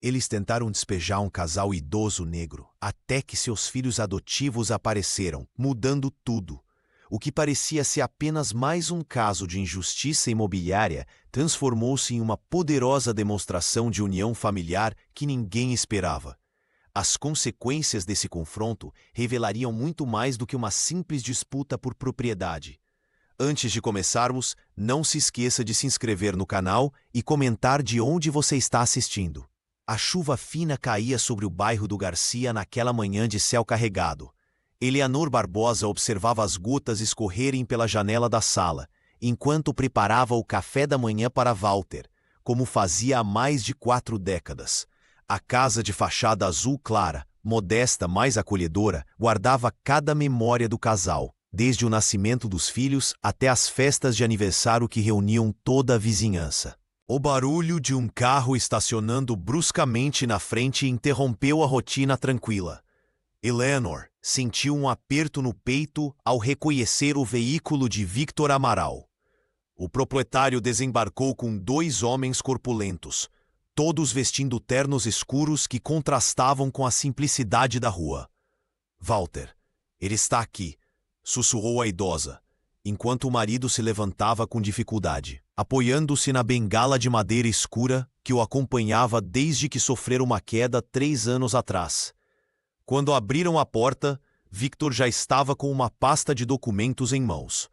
Eles tentaram despejar um casal idoso negro, até que seus filhos adotivos apareceram, mudando tudo. O que parecia ser apenas mais um caso de injustiça imobiliária transformou-se em uma poderosa demonstração de união familiar que ninguém esperava. As consequências desse confronto revelariam muito mais do que uma simples disputa por propriedade. Antes de começarmos, não se esqueça de se inscrever no canal e comentar de onde você está assistindo. A chuva fina caía sobre o bairro do Garcia naquela manhã de céu carregado. Eleanor Barbosa observava as gotas escorrerem pela janela da sala, enquanto preparava o café da manhã para Walter, como fazia há mais de 4 décadas. A casa de fachada azul clara, modesta, mas acolhedora, guardava cada memória do casal, desde o nascimento dos filhos até as festas de aniversário que reuniam toda a vizinhança. O barulho de um carro estacionando bruscamente na frente interrompeu a rotina tranquila. Eleanor sentiu um aperto no peito ao reconhecer o veículo de Victor Amaral. O proprietário desembarcou com 2 homens corpulentos, todos vestindo ternos escuros que contrastavam com a simplicidade da rua. Walter, ele está aqui, sussurrou a idosa, enquanto o marido se levantava com dificuldade, apoiando-se na bengala de madeira escura que o acompanhava desde que sofrera uma queda 3 anos atrás. Quando abriram a porta, Victor já estava com uma pasta de documentos em mãos.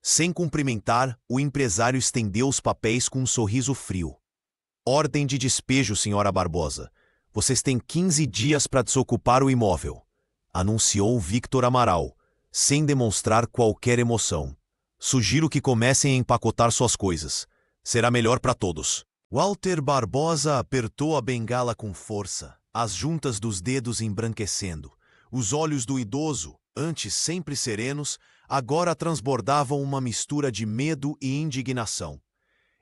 Sem cumprimentar, o empresário estendeu os papéis com um sorriso frio. Ordem de despejo, senhora Barbosa. Vocês têm 15 dias para desocupar o imóvel, anunciou Victor Amaral, sem demonstrar qualquer emoção. Sugiro que comecem a empacotar suas coisas. Será melhor para todos. Walter Barbosa apertou a bengala com força, as juntas dos dedos embranquecendo. Os olhos do idoso, antes sempre serenos, agora transbordavam uma mistura de medo e indignação.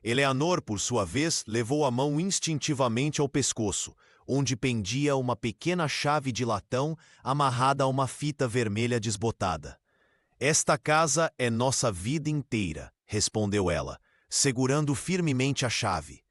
Eleanor, por sua vez, levou a mão instintivamente ao pescoço, onde pendia uma pequena chave de latão amarrada a uma fita vermelha desbotada. Esta casa é nossa vida inteira, respondeu ela, segurando firmemente a chave.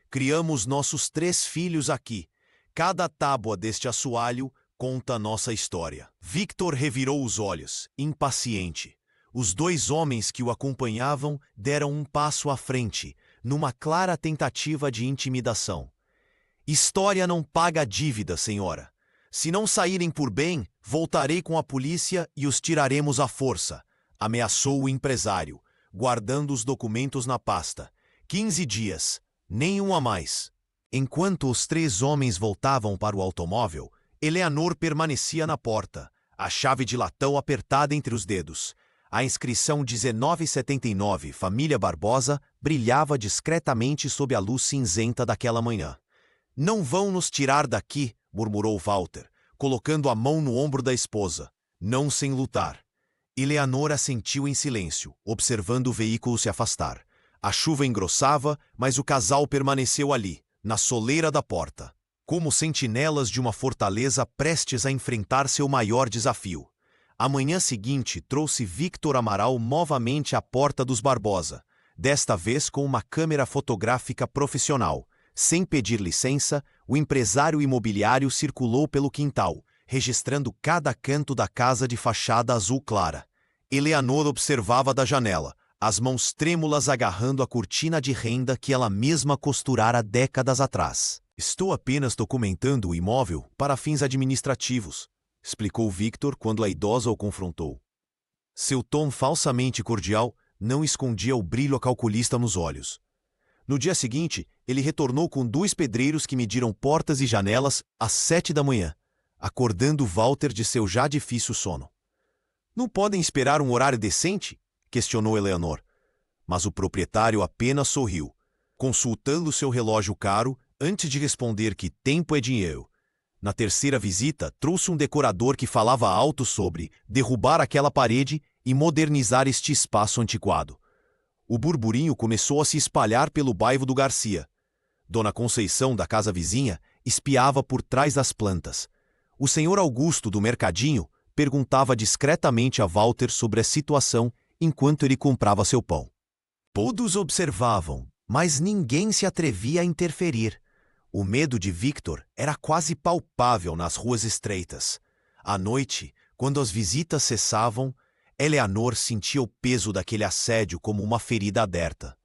Criamos nossos 3 filhos aqui. Cada tábua deste assoalho conta nossa história. Victor revirou os olhos, impaciente. Os 2 homens que o acompanhavam deram um passo à frente, numa clara tentativa de intimidação. História não paga dívida, senhora. Se não saírem por bem, voltarei com a polícia e os tiraremos à força, ameaçou o empresário, guardando os documentos na pasta. 15 dias, nenhum a mais. Enquanto os 3 homens voltavam para o automóvel, Eleanor permanecia na porta, a chave de latão apertada entre os dedos. A inscrição 1979, Família Barbosa, brilhava discretamente sob a luz cinzenta daquela manhã. Não vão nos tirar daqui, murmurou Walter, colocando a mão no ombro da esposa. Não sem lutar. Eleanor assentiu em silêncio, observando o veículo se afastar. A chuva engrossava, mas o casal permaneceu ali, na soleira da porta, como sentinelas de uma fortaleza prestes a enfrentar seu maior desafio. A manhã seguinte trouxe Victor Amaral novamente à porta dos Barbosa, desta vez com uma câmera fotográfica profissional. Sem pedir licença, o empresário imobiliário circulou pelo quintal, registrando cada canto da casa de fachada azul clara. Eleanor observava da janela, as mãos trêmulas agarrando a cortina de renda que ela mesma costurara décadas atrás. Estou apenas documentando o imóvel para fins administrativos, explicou Victor quando a idosa o confrontou. Seu tom falsamente cordial não escondia o brilho calculista nos olhos. No dia seguinte, ele retornou com 2 pedreiros que mediram portas e janelas às 7 da manhã, acordando Walter de seu já difícil sono. Não podem esperar um horário decente? Questionou Eleanor. Mas o proprietário apenas sorriu, consultando seu relógio caro antes de responder que tempo é dinheiro. Na terceira visita, trouxe um decorador que falava alto sobre derrubar aquela parede e modernizar este espaço antiquado. O burburinho começou a se espalhar pelo bairro do Garcia. Dona Conceição, da casa vizinha, espiava por trás das plantas. O senhor Augusto, do mercadinho, perguntava discretamente a Walter sobre a situação enquanto ele comprava seu pão. Todos observavam, mas ninguém se atrevia a interferir. O medo de Victor era quase palpável nas ruas estreitas. À noite, quando as visitas cessavam, Eleanor sentia o peso daquele assédio como uma ferida aberta.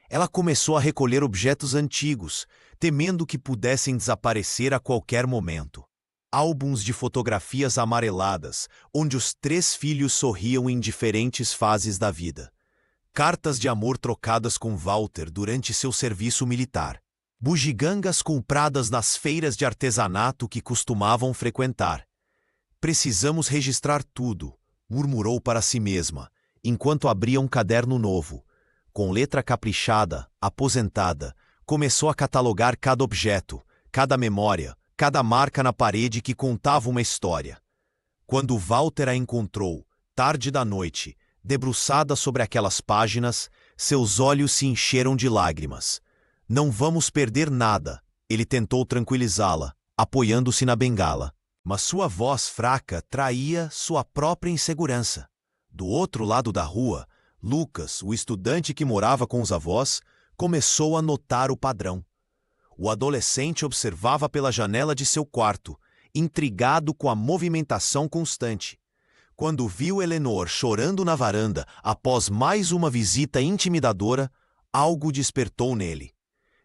Ela começou a recolher objetos antigos, temendo que pudessem desaparecer a qualquer momento. Álbuns de fotografias amareladas, onde os 3 filhos sorriam em diferentes fases da vida. Cartas de amor trocadas com Walter durante seu serviço militar. Bugigangas compradas nas feiras de artesanato que costumavam frequentar. Precisamos registrar tudo, murmurou para si mesma, enquanto abria um caderno novo. Com letra caprichada, aposentada, começou a catalogar cada objeto, cada memória, cada marca na parede que contava uma história. Quando Walter a encontrou, tarde da noite, debruçada sobre aquelas páginas, seus olhos se encheram de lágrimas. Não vamos perder nada, ele tentou tranquilizá-la, apoiando-se na bengala. Mas sua voz fraca traía sua própria insegurança. Do outro lado da rua, Lucas, o estudante que morava com os avós, começou a notar o padrão. O adolescente observava pela janela de seu quarto, intrigado com a movimentação constante. Quando viu Eleanor chorando na varanda após mais uma visita intimidadora, algo despertou nele.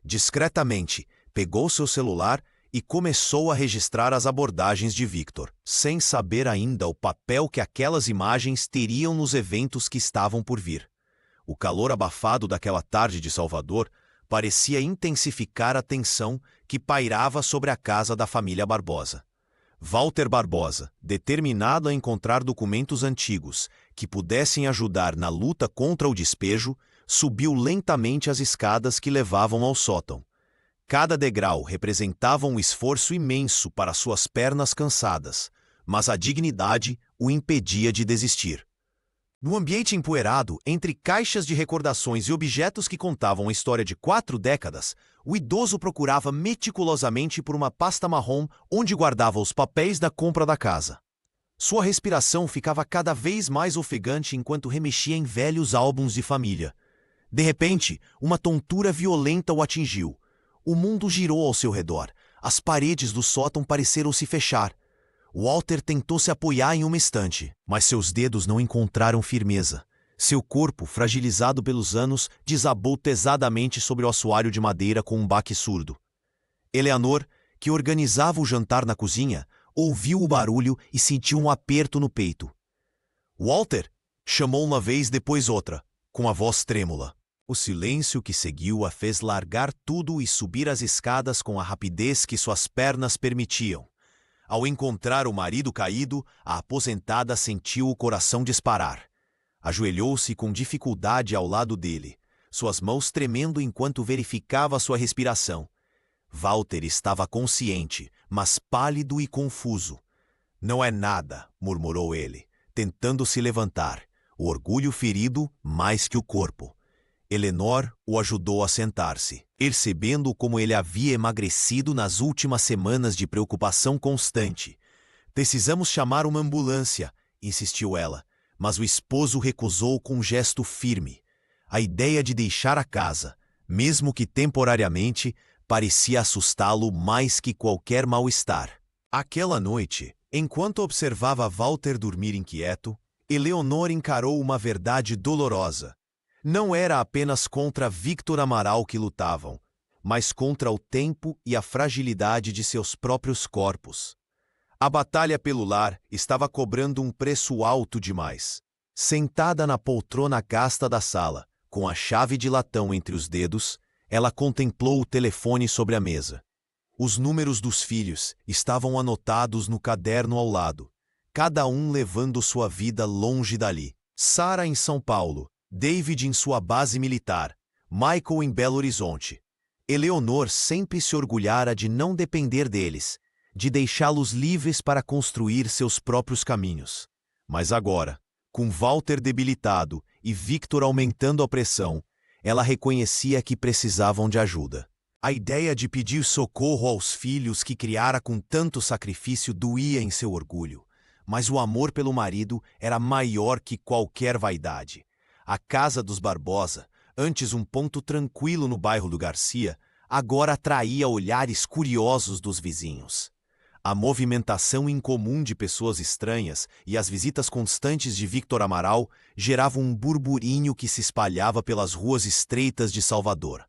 Discretamente, pegou seu celular e começou a registrar as abordagens de Victor, sem saber ainda o papel que aquelas imagens teriam nos eventos que estavam por vir. O calor abafado daquela tarde de Salvador parecia intensificar a tensão que pairava sobre a casa da família Barbosa. Walter Barbosa, determinado a encontrar documentos antigos que pudessem ajudar na luta contra o despejo, subiu lentamente as escadas que levavam ao sótão. Cada degrau representava um esforço imenso para suas pernas cansadas, mas a dignidade o impedia de desistir. No ambiente empoeirado, entre caixas de recordações e objetos que contavam a história de 4 décadas, o idoso procurava meticulosamente por uma pasta marrom onde guardava os papéis da compra da casa. Sua respiração ficava cada vez mais ofegante enquanto remexia em velhos álbuns de família. De repente, uma tontura violenta o atingiu. O mundo girou ao seu redor. As paredes do sótão pareceram se fechar. Walter tentou se apoiar em uma estante, mas seus dedos não encontraram firmeza. Seu corpo, fragilizado pelos anos, desabou pesadamente sobre o assoalho de madeira com um baque surdo. Eleanor, que organizava o jantar na cozinha, ouviu o barulho e sentiu um aperto no peito. "Walter!" chamou uma vez, depois outra, com a voz trêmula. O silêncio que seguiu a fez largar tudo e subir as escadas com a rapidez que suas pernas permitiam. Ao encontrar o marido caído, a aposentada sentiu o coração disparar. Ajoelhou-se com dificuldade ao lado dele, suas mãos tremendo enquanto verificava sua respiração. Walter estava consciente, mas pálido e confuso. "Não é nada", murmurou ele, tentando se levantar, o orgulho ferido mais que o corpo. Eleanor o ajudou a sentar-se, percebendo como ele havia emagrecido nas últimas semanas de preocupação constante. "Precisamos chamar uma ambulância", insistiu ela, mas o esposo recusou com um gesto firme. A ideia de deixar a casa, mesmo que temporariamente, parecia assustá-lo mais que qualquer mal-estar. Aquela noite, enquanto observava Walter dormir inquieto, Eleanor encarou uma verdade dolorosa. Não era apenas contra Victor Amaral que lutavam, mas contra o tempo e a fragilidade de seus próprios corpos. A batalha pelo lar estava cobrando um preço alto demais. Sentada na poltrona gasta da sala, com a chave de latão entre os dedos, ela contemplou o telefone sobre a mesa. Os números dos filhos estavam anotados no caderno ao lado, cada um levando sua vida longe dali. Sarah em São Paulo, David em sua base militar, Michael em Belo Horizonte. Eleanor sempre se orgulhara de não depender deles, de deixá-los livres para construir seus próprios caminhos. Mas agora, com Walter debilitado e Victor aumentando a pressão, ela reconhecia que precisavam de ajuda. A ideia de pedir socorro aos filhos que criara com tanto sacrifício doía em seu orgulho, mas o amor pelo marido era maior que qualquer vaidade. A casa dos Barbosa, antes um ponto tranquilo no bairro do Garcia, agora atraía olhares curiosos dos vizinhos. A movimentação incomum de pessoas estranhas e as visitas constantes de Victor Amaral geravam um burburinho que se espalhava pelas ruas estreitas de Salvador.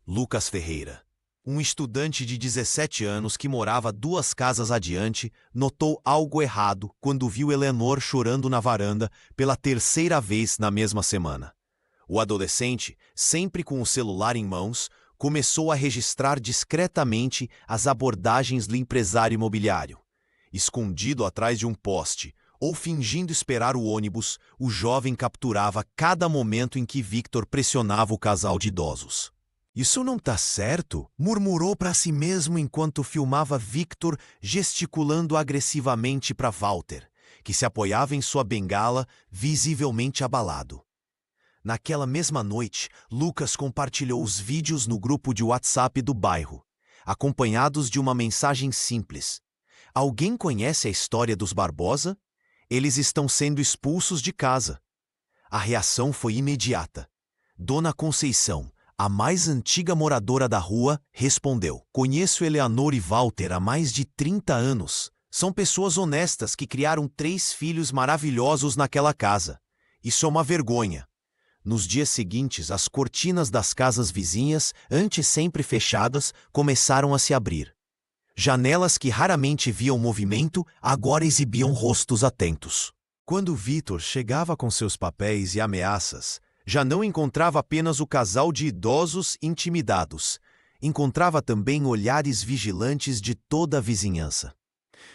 Lucas Ferreira, um estudante de 17 anos que morava 2 casas adiante, notou algo errado quando viu Eleanor chorando na varanda pela 3ª vez na mesma semana. O adolescente, sempre com o celular em mãos, começou a registrar discretamente as abordagens do empresário imobiliário. Escondido atrás de um poste ou fingindo esperar o ônibus, o jovem capturava cada momento em que Victor pressionava o casal de idosos. "Isso não tá certo", murmurou para si mesmo enquanto filmava Victor gesticulando agressivamente para Walter, que se apoiava em sua bengala, visivelmente abalado. Naquela mesma noite, Lucas compartilhou os vídeos no grupo de WhatsApp do bairro, acompanhados de uma mensagem simples: "Alguém conhece a história dos Barbosa? Eles estão sendo expulsos de casa." A reação foi imediata. Dona Conceição, a mais antiga moradora da rua, respondeu: "Conheço Eleanor e Walter há mais de 30 anos. São pessoas honestas que criaram 3 filhos maravilhosos naquela casa. Isso é uma vergonha." Nos dias seguintes, as cortinas das casas vizinhas, antes sempre fechadas, começaram a se abrir. Janelas que raramente viam movimento, agora exibiam rostos atentos. Quando Victor chegava com seus papéis e ameaças, já não encontrava apenas o casal de idosos intimidados, encontrava também olhares vigilantes de toda a vizinhança.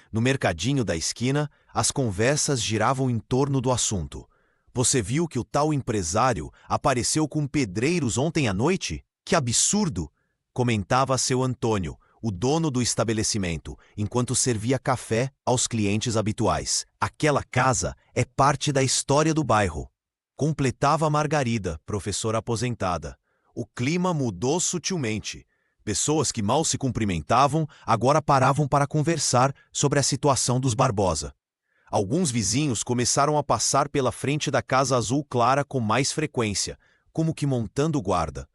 No mercadinho da esquina, as conversas giravam em torno do assunto. "Você viu que o tal empresário apareceu com pedreiros ontem à noite? Que absurdo!" comentava seu Antônio, o dono do estabelecimento, enquanto servia café aos clientes habituais. "Aquela casa é parte da história do bairro." Completava Margarida, professora aposentada. O clima mudou sutilmente. Pessoas que mal se cumprimentavam agora paravam para conversar sobre a situação dos Barbosa. Alguns vizinhos começaram a passar pela frente da casa azul clara com mais frequência, como que montando guarda.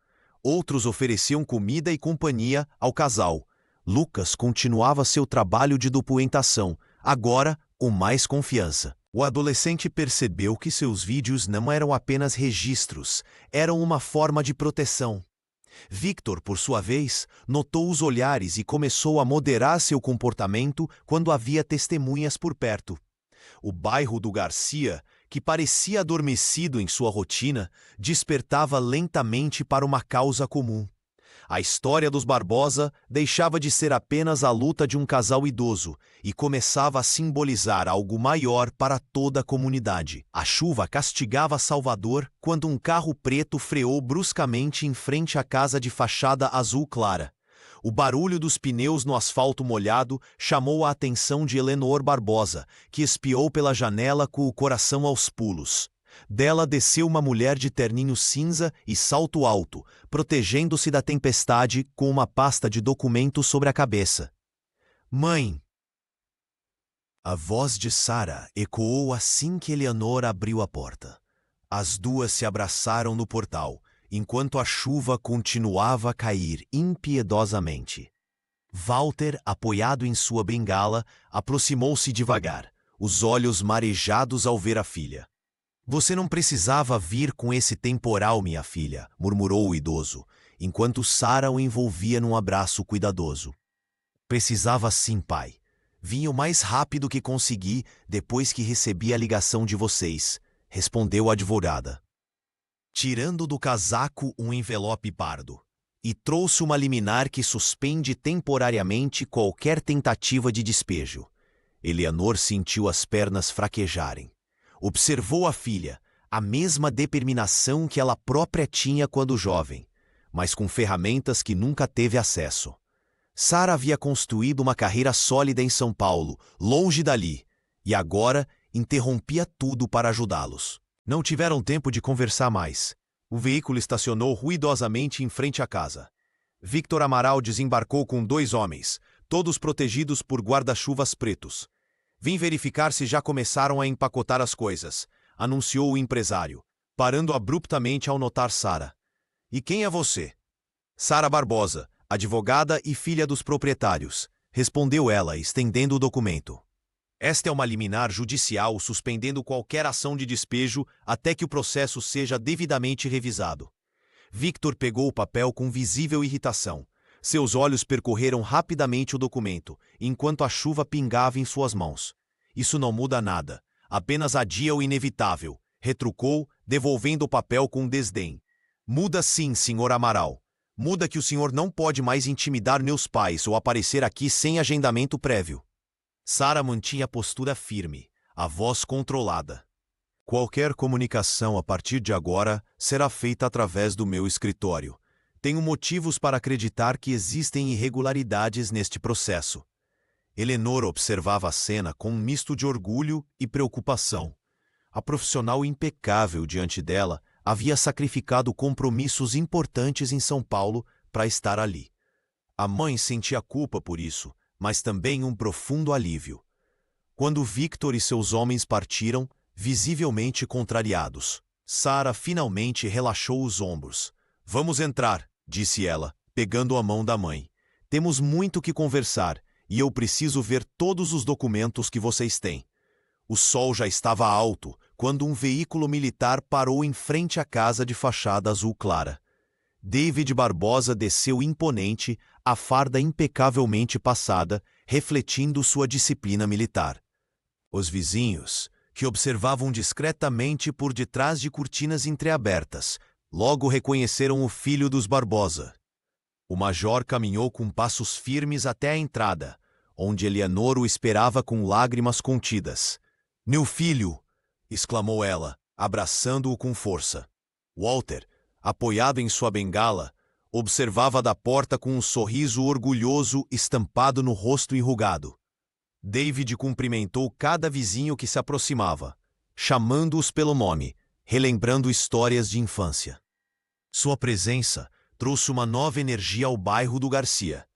Outros ofereciam comida e companhia ao casal. Lucas continuava seu trabalho de documentação, agora com mais confiança. O adolescente percebeu que seus vídeos não eram apenas registros, eram uma forma de proteção. Victor, por sua vez, notou os olhares e começou a moderar seu comportamento quando havia testemunhas por perto. O bairro do Garcia, que parecia adormecido em sua rotina, despertava lentamente para uma causa comum. A história dos Barbosa deixava de ser apenas a luta de um casal idoso e começava a simbolizar algo maior para toda a comunidade. A chuva castigava Salvador quando um carro preto freou bruscamente em frente à casa de fachada azul clara. O barulho dos pneus no asfalto molhado chamou a atenção de Eleanor Barbosa, que espiou pela janela com o coração aos pulos. Dela desceu uma mulher de terninho cinza e salto alto, protegendo-se da tempestade com uma pasta de documentos sobre a cabeça. "Mãe!" A voz de Sara ecoou assim que Eleanor abriu a porta. As duas se abraçaram no portal, enquanto a chuva continuava a cair impiedosamente. Walter, apoiado em sua bengala, aproximou-se devagar, os olhos marejados ao ver a filha. "Você não precisava vir com esse temporal, minha filha", murmurou o idoso, enquanto Sara o envolvia num abraço cuidadoso. "Precisava sim, pai. Vim o mais rápido que consegui depois que recebi a ligação de vocês", respondeu a advogada, tirando do casaco um envelope pardo. "E trouxe uma liminar que suspende temporariamente qualquer tentativa de despejo." Eleanor sentiu as pernas fraquejarem. Observou a filha, a mesma determinação que ela própria tinha quando jovem, mas com ferramentas que nunca teve acesso. Sara havia construído uma carreira sólida em São Paulo, longe dali, e agora interrompia tudo para ajudá-los. Não tiveram tempo de conversar mais. O veículo estacionou ruidosamente em frente à casa. Victor Amaral desembarcou com 2 homens, todos protegidos por guarda-chuvas pretos. "Vim verificar se já começaram a empacotar as coisas", anunciou o empresário, parando abruptamente ao notar Sara. "E quem é você?" "Sara Barbosa, advogada e filha dos proprietários, respondeu ela, estendendo o documento. Esta é uma liminar judicial suspendendo qualquer ação de despejo até que o processo seja devidamente revisado. Victor pegou o papel com visível irritação. Seus olhos percorreram rapidamente o documento, enquanto a chuva pingava em suas mãos. Isso não muda nada, apenas adia o inevitável, retrucou, devolvendo o papel com desdém. Muda sim, Sr. Amaral. Muda que o senhor não pode mais intimidar meus pais ou aparecer aqui sem agendamento prévio. Sara mantinha a postura firme, a voz controlada. Qualquer comunicação a partir de agora será feita através do meu escritório. Tenho motivos para acreditar que existem irregularidades neste processo. Eleanor observava a cena com um misto de orgulho e preocupação. A profissional impecável diante dela havia sacrificado compromissos importantes em São Paulo para estar ali. A mãe sentia culpa por isso, mas também um profundo alívio. Quando Victor e seus homens partiram, visivelmente contrariados, Sara finalmente relaxou os ombros. Vamos entrar, disse ela, pegando a mão da mãe. Temos muito que conversar e eu preciso ver todos os documentos que vocês têm. O sol já estava alto quando um veículo militar parou em frente à casa de fachada azul clara. David Barbosa desceu imponente, a farda impecavelmente passada, refletindo sua disciplina militar. Os vizinhos, que observavam discretamente por detrás de cortinas entreabertas, logo reconheceram o filho dos Barbosa. O major caminhou com passos firmes até a entrada, onde Eleanor o esperava com lágrimas contidas. — Meu filho! Exclamou ela, abraçando-o com força. Walter, apoiado em sua bengala, observava da porta com um sorriso orgulhoso estampado no rosto enrugado. David cumprimentou cada vizinho que se aproximava, chamando-os pelo nome, relembrando histórias de infância. Sua presença trouxe uma nova energia ao bairro do Garcia.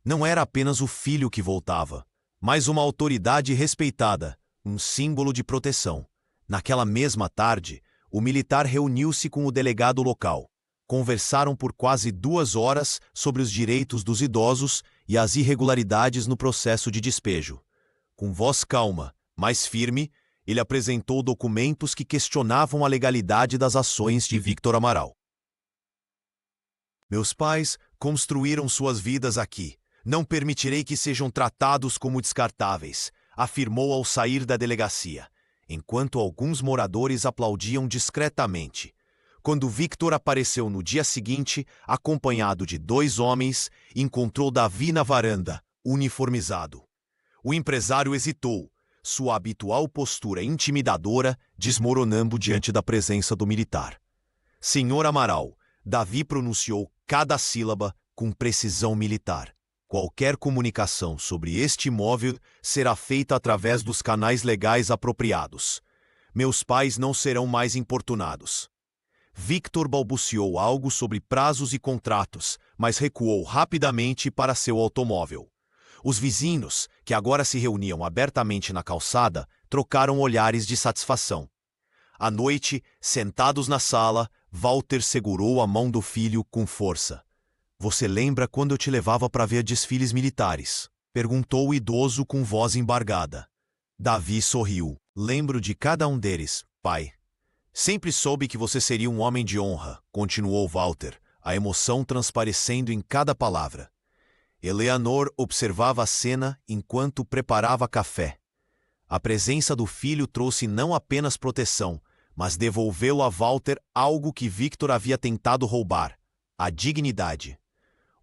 Não era apenas o filho que voltava, mas uma autoridade respeitada, um símbolo de proteção. Naquela mesma tarde, o militar reuniu-se com o delegado local. Conversaram por quase 2 horas sobre os direitos dos idosos e as irregularidades no processo de despejo. Com voz calma, mas firme, ele apresentou documentos que questionavam a legalidade das ações de Victor Amaral. Meus pais construíram suas vidas aqui. Não permitirei que sejam tratados como descartáveis, afirmou ao sair da delegacia, enquanto alguns moradores aplaudiam discretamente. Quando Victor apareceu no dia seguinte, acompanhado de 2 homens, encontrou Davi na varanda, uniformizado. O empresário hesitou, sua habitual postura intimidadora desmoronando diante da presença do militar. Senhor Amaral, Davi pronunciou cada sílaba com precisão militar. Qualquer comunicação sobre este imóvel será feita através dos canais legais apropriados. Meus pais não serão mais importunados. Victor balbuciou algo sobre prazos e contratos, mas recuou rapidamente para seu automóvel. Os vizinhos, que agora se reuniam abertamente na calçada, trocaram olhares de satisfação. À noite, sentados na sala, Walter segurou a mão do filho com força. Você lembra quando eu te levava para ver desfiles militares? Perguntou o idoso com voz embargada. Davi sorriu. Lembro de cada um deles, pai. Sempre soube que você seria um homem de honra, continuou Walter, a emoção transparecendo em cada palavra. Eleanor observava a cena enquanto preparava café. A presença do filho trouxe não apenas proteção, mas devolveu a Walter algo que Victor havia tentado roubar: a dignidade.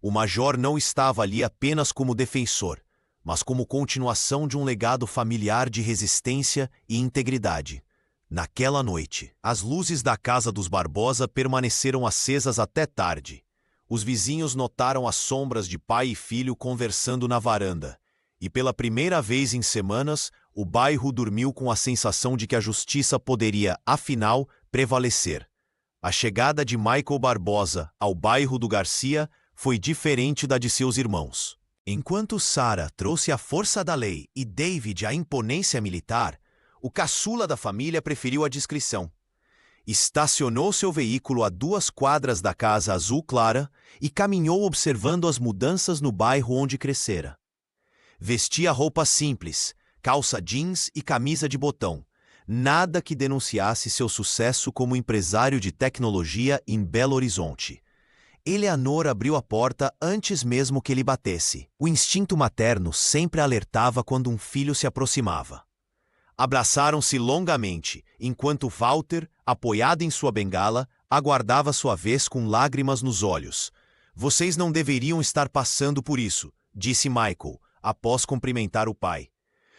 O major não estava ali apenas como defensor, mas como continuação de um legado familiar de resistência e integridade. Naquela noite, as luzes da casa dos Barbosa permaneceram acesas até tarde. Os vizinhos notaram as sombras de pai e filho conversando na varanda, e pela primeira vez em semanas, o bairro dormiu com a sensação de que a justiça poderia, afinal, prevalecer. A chegada de Michael Barbosa ao bairro do Garcia foi diferente da de seus irmãos. Enquanto Sara trouxe a força da lei e David a imponência militar, o caçula da família preferiu a discrição. Estacionou seu veículo a 2 quadras da casa azul clara e caminhou observando as mudanças no bairro onde crescera. Vestia roupa simples, calça jeans e camisa de botão, nada que denunciasse seu sucesso como empresário de tecnologia em Belo Horizonte. Eleanor abriu a porta antes mesmo que ele batesse. O instinto materno sempre alertava quando um filho se aproximava. Abraçaram-se longamente, enquanto Walter, apoiado em sua bengala, aguardava sua vez com lágrimas nos olhos. Vocês não deveriam estar passando por isso, disse Michael, após cumprimentar o pai.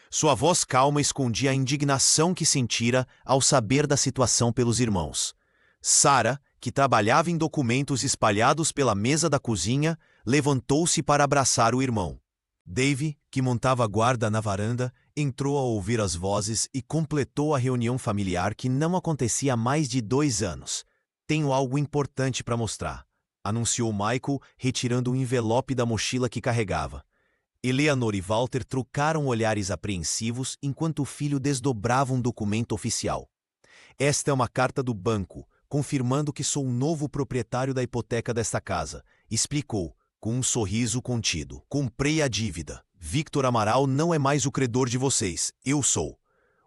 Sua voz calma escondia a indignação que sentira ao saber da situação pelos irmãos. Sarah, que trabalhava em documentos espalhados pela mesa da cozinha, levantou-se para abraçar o irmão. Dave, que montava guarda na varanda, entrou ao ouvir as vozes e completou a reunião familiar que não acontecia há mais de 2 anos. Tenho algo importante para mostrar, anunciou Michael, retirando um envelope da mochila que carregava. Eleanor e Walter trocaram olhares apreensivos enquanto o filho desdobrava um documento oficial. Esta é uma carta do banco, confirmando que sou o novo proprietário da hipoteca desta casa, explicou, com um sorriso contido. Comprei a dívida. Victor Amaral não é mais o credor de vocês, eu sou.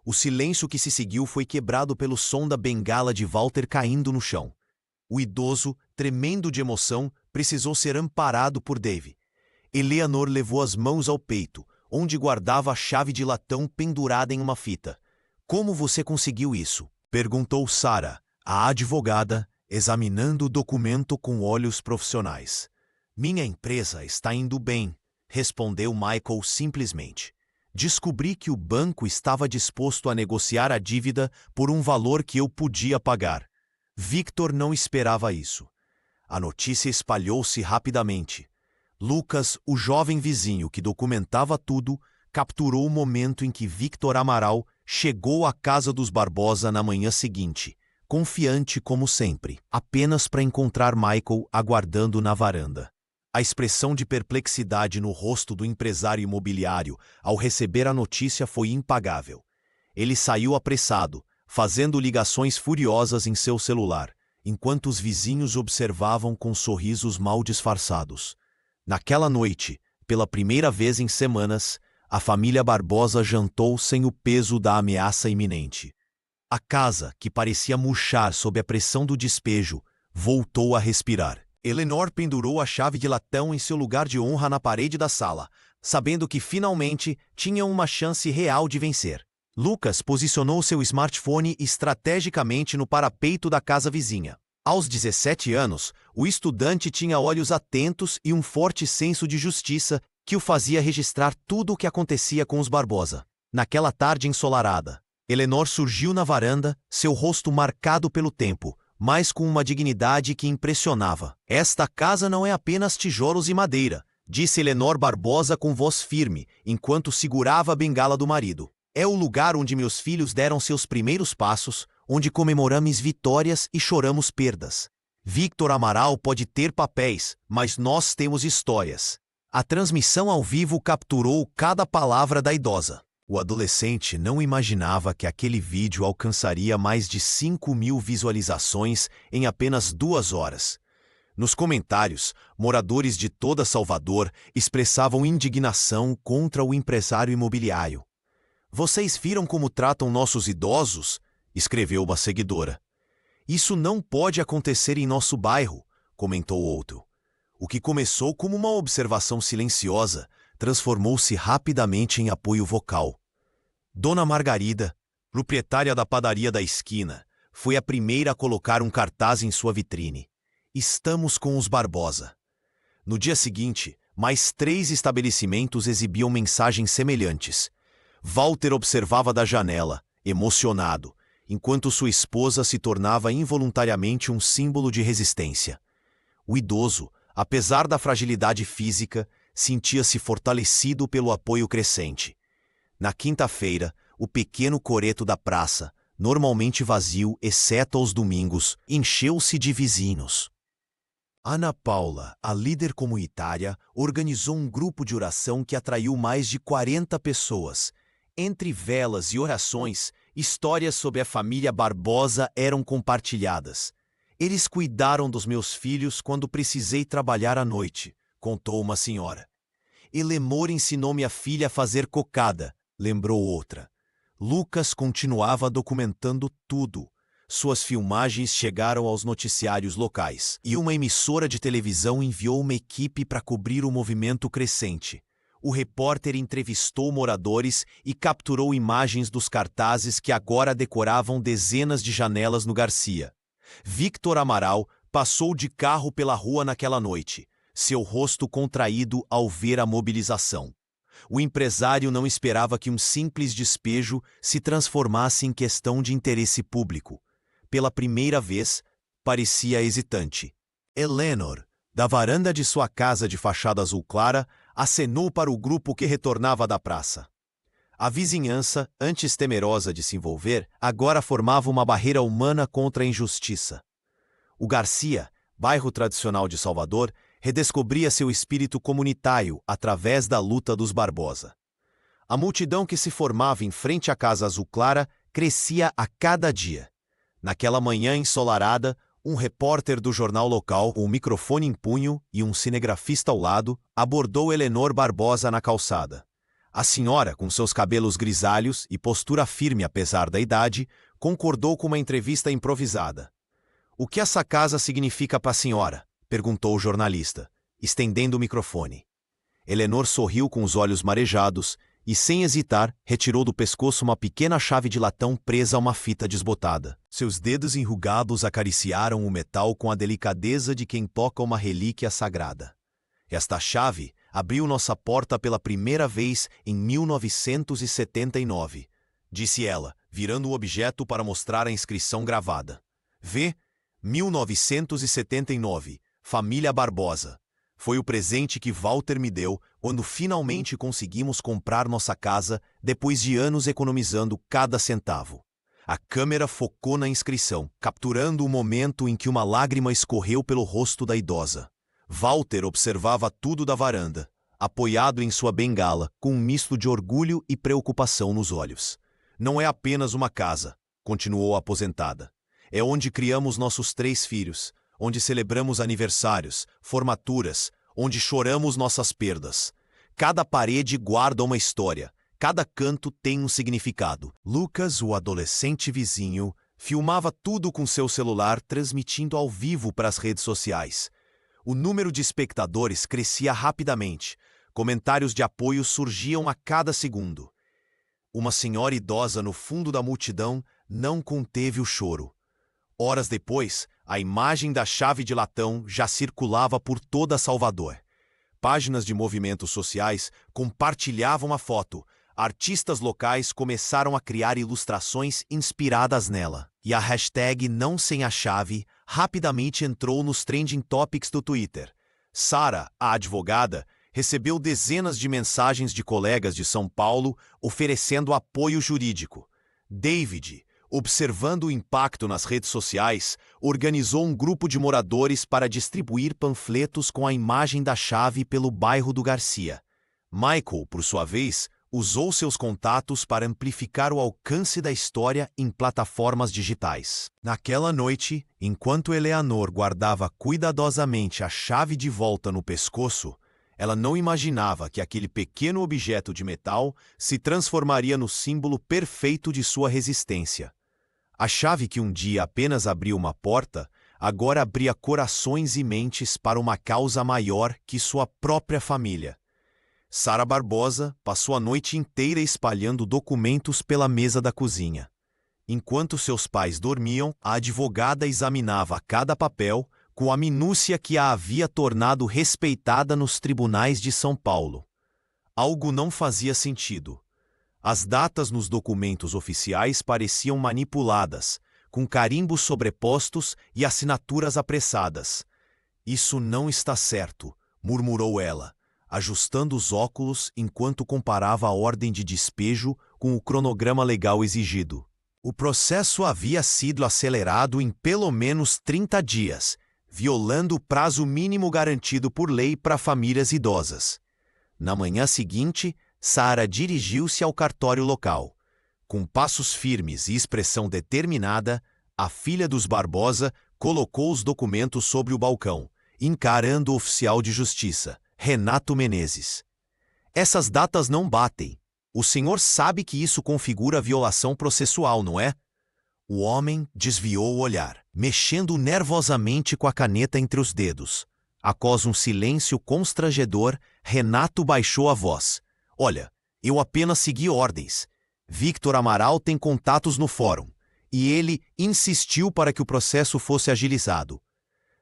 O silêncio que se seguiu foi quebrado pelo som da bengala de Walter caindo no chão. O idoso, tremendo de emoção, precisou ser amparado por Dave. Eleanor levou as mãos ao peito, onde guardava a chave de latão pendurada em uma fita. Como você conseguiu isso? Perguntou Sarah, a advogada, examinando o documento com olhos profissionais. Minha empresa está indo bem, respondeu Michael simplesmente. Descobri que o banco estava disposto a negociar a dívida por um valor que eu podia pagar. Victor não esperava isso. A notícia espalhou-se rapidamente. Lucas, o jovem vizinho que documentava tudo, capturou o momento em que Victor Amaral chegou à casa dos Barbosa na manhã seguinte, confiante como sempre, apenas para encontrar Michael aguardando na varanda. A expressão de perplexidade no rosto do empresário imobiliário ao receber a notícia foi impagável. Ele saiu apressado, fazendo ligações furiosas em seu celular, enquanto os vizinhos observavam com sorrisos mal disfarçados. Naquela noite, pela primeira vez em semanas, a família Barbosa jantou sem o peso da ameaça iminente. A casa, que parecia murchar sob a pressão do despejo, voltou a respirar. Eleanor pendurou a chave de latão em seu lugar de honra na parede da sala, sabendo que finalmente tinham uma chance real de vencer. Lucas posicionou seu smartphone estrategicamente no parapeito da casa vizinha. Aos 17 anos, o estudante tinha olhos atentos e um forte senso de justiça que o fazia registrar tudo o que acontecia com os Barbosa. Naquela tarde ensolarada, Eleanor surgiu na varanda, seu rosto marcado pelo tempo, mas com uma dignidade que impressionava. Esta casa não é apenas tijolos e madeira, disse Eleanor Barbosa com voz firme, enquanto segurava a bengala do marido. É o lugar onde meus filhos deram seus primeiros passos, onde comemoramos vitórias e choramos perdas. Victor Amaral pode ter papéis, mas nós temos histórias. A transmissão ao vivo capturou cada palavra da idosa. O adolescente não imaginava que aquele vídeo alcançaria mais de 5.000 visualizações em apenas 2 horas. Nos comentários, moradores de toda Salvador expressavam indignação contra o empresário imobiliário. Vocês viram como tratam nossos idosos? Escreveu uma seguidora. Isso não pode acontecer em nosso bairro, comentou outro. O que começou como uma observação silenciosa transformou-se rapidamente em apoio vocal. Dona Margarida, proprietária da padaria da esquina, foi a primeira a colocar um cartaz em sua vitrine. Estamos com os Barbosa. No dia seguinte, mais 3 estabelecimentos exibiam mensagens semelhantes. Walter observava da janela, emocionado, enquanto sua esposa se tornava involuntariamente um símbolo de resistência. O idoso, apesar da fragilidade física, sentia-se fortalecido pelo apoio crescente. Na quinta-feira, o pequeno coreto da praça, normalmente vazio exceto aos domingos, encheu-se de vizinhos. Ana Paula, a líder comunitária, organizou um grupo de oração que atraiu mais de 40 pessoas. Entre velas e orações, histórias sobre a família Barbosa eram compartilhadas. Eles cuidaram dos meus filhos quando precisei trabalhar à noite, contou uma senhora. Elemor ensinou minha filha a fazer cocada, lembrou outra. Lucas continuava documentando tudo. Suas filmagens chegaram aos noticiários locais, e uma emissora de televisão enviou uma equipe para cobrir o movimento crescente. O repórter entrevistou moradores e capturou imagens dos cartazes que agora decoravam dezenas de janelas no Garcia. Victor Amaral passou de carro pela rua naquela noite, seu rosto contraído ao ver a mobilização. O empresário não esperava que um simples despejo se transformasse em questão de interesse público. Pela primeira vez, parecia hesitante. Eleanor, da varanda de sua casa de fachada azul clara, acenou para o grupo que retornava da praça. A vizinhança, antes temerosa de se envolver, agora formava uma barreira humana contra a injustiça. O Garcia, bairro tradicional de Salvador, redescobria seu espírito comunitário através da luta dos Barbosa. A multidão que se formava em frente à Casa Azul Clara crescia a cada dia. Naquela manhã ensolarada, um repórter do jornal local, com um microfone em punho e um cinegrafista ao lado, abordou Eleanor Barbosa na calçada. A senhora, com seus cabelos grisalhos e postura firme apesar da idade, concordou com uma entrevista improvisada. "O que essa casa significa para a senhora?" perguntou o jornalista, estendendo o microfone. Eleanor sorriu com os olhos marejados e, sem hesitar, retirou do pescoço uma pequena chave de latão presa a uma fita desbotada. Seus dedos enrugados acariciaram o metal com a delicadeza de quem toca uma relíquia sagrada. "Esta chave abriu nossa porta pela primeira vez em 1979, disse ela, virando o objeto para mostrar a inscrição gravada. "Vê, 1979, família Barbosa. Foi o presente que Walter me deu quando finalmente conseguimos comprar nossa casa depois de anos economizando cada centavo." A câmera focou na inscrição, capturando o momento em que uma lágrima escorreu pelo rosto da idosa. Walter observava tudo da varanda, apoiado em sua bengala, com um misto de orgulho e preocupação nos olhos. "Não é apenas uma casa", continuou a aposentada. "É onde criamos nossos 3 filhos, onde celebramos aniversários, formaturas, onde choramos nossas perdas. Cada parede guarda uma história, cada canto tem um significado." Lucas, o adolescente vizinho, filmava tudo com seu celular, transmitindo ao vivo para as redes sociais. O número de espectadores crescia rapidamente. Comentários de apoio surgiam a cada segundo. Uma senhora idosa no fundo da multidão não conteve o choro. Horas depois, a imagem da chave de latão já circulava por toda Salvador. Páginas de movimentos sociais compartilhavam a foto. Artistas locais começaram a criar ilustrações inspiradas nela. E a hashtag Não Sem a Chave rapidamente entrou nos trending topics do Twitter. Sara, a advogada, recebeu dezenas de mensagens de colegas de São Paulo oferecendo apoio jurídico. David, observando o impacto nas redes sociais, organizou um grupo de moradores para distribuir panfletos com a imagem da chave pelo bairro do Garcia. Michael, por sua vez, usou seus contatos para amplificar o alcance da história em plataformas digitais. Naquela noite, enquanto Eleanor guardava cuidadosamente a chave de volta no pescoço, ela não imaginava que aquele pequeno objeto de metal se transformaria no símbolo perfeito de sua resistência. A chave que um dia apenas abriu uma porta, agora abria corações e mentes para uma causa maior que sua própria família. Sara Barbosa passou a noite inteira espalhando documentos pela mesa da cozinha. Enquanto seus pais dormiam, a advogada examinava cada papel com a minúcia que a havia tornado respeitada nos tribunais de São Paulo. Algo não fazia sentido. As datas nos documentos oficiais pareciam manipuladas, com carimbos sobrepostos e assinaturas apressadas. "Isso não está certo", murmurou ela, ajustando os óculos enquanto comparava a ordem de despejo com o cronograma legal exigido. O processo havia sido acelerado em pelo menos 30 dias, violando o prazo mínimo garantido por lei para famílias idosas. Na manhã seguinte, Sara dirigiu-se ao cartório local. Com passos firmes e expressão determinada, a filha dos Barbosa colocou os documentos sobre o balcão, encarando o oficial de justiça, Renato Menezes. Essas datas não batem. O senhor sabe que isso configura violação processual, não é? O homem desviou o olhar, mexendo nervosamente com a caneta entre os dedos. Após um silêncio constrangedor, Renato baixou a voz. Olha, eu apenas segui ordens. Victor Amaral tem contatos no fórum, e ele insistiu para que o processo fosse agilizado.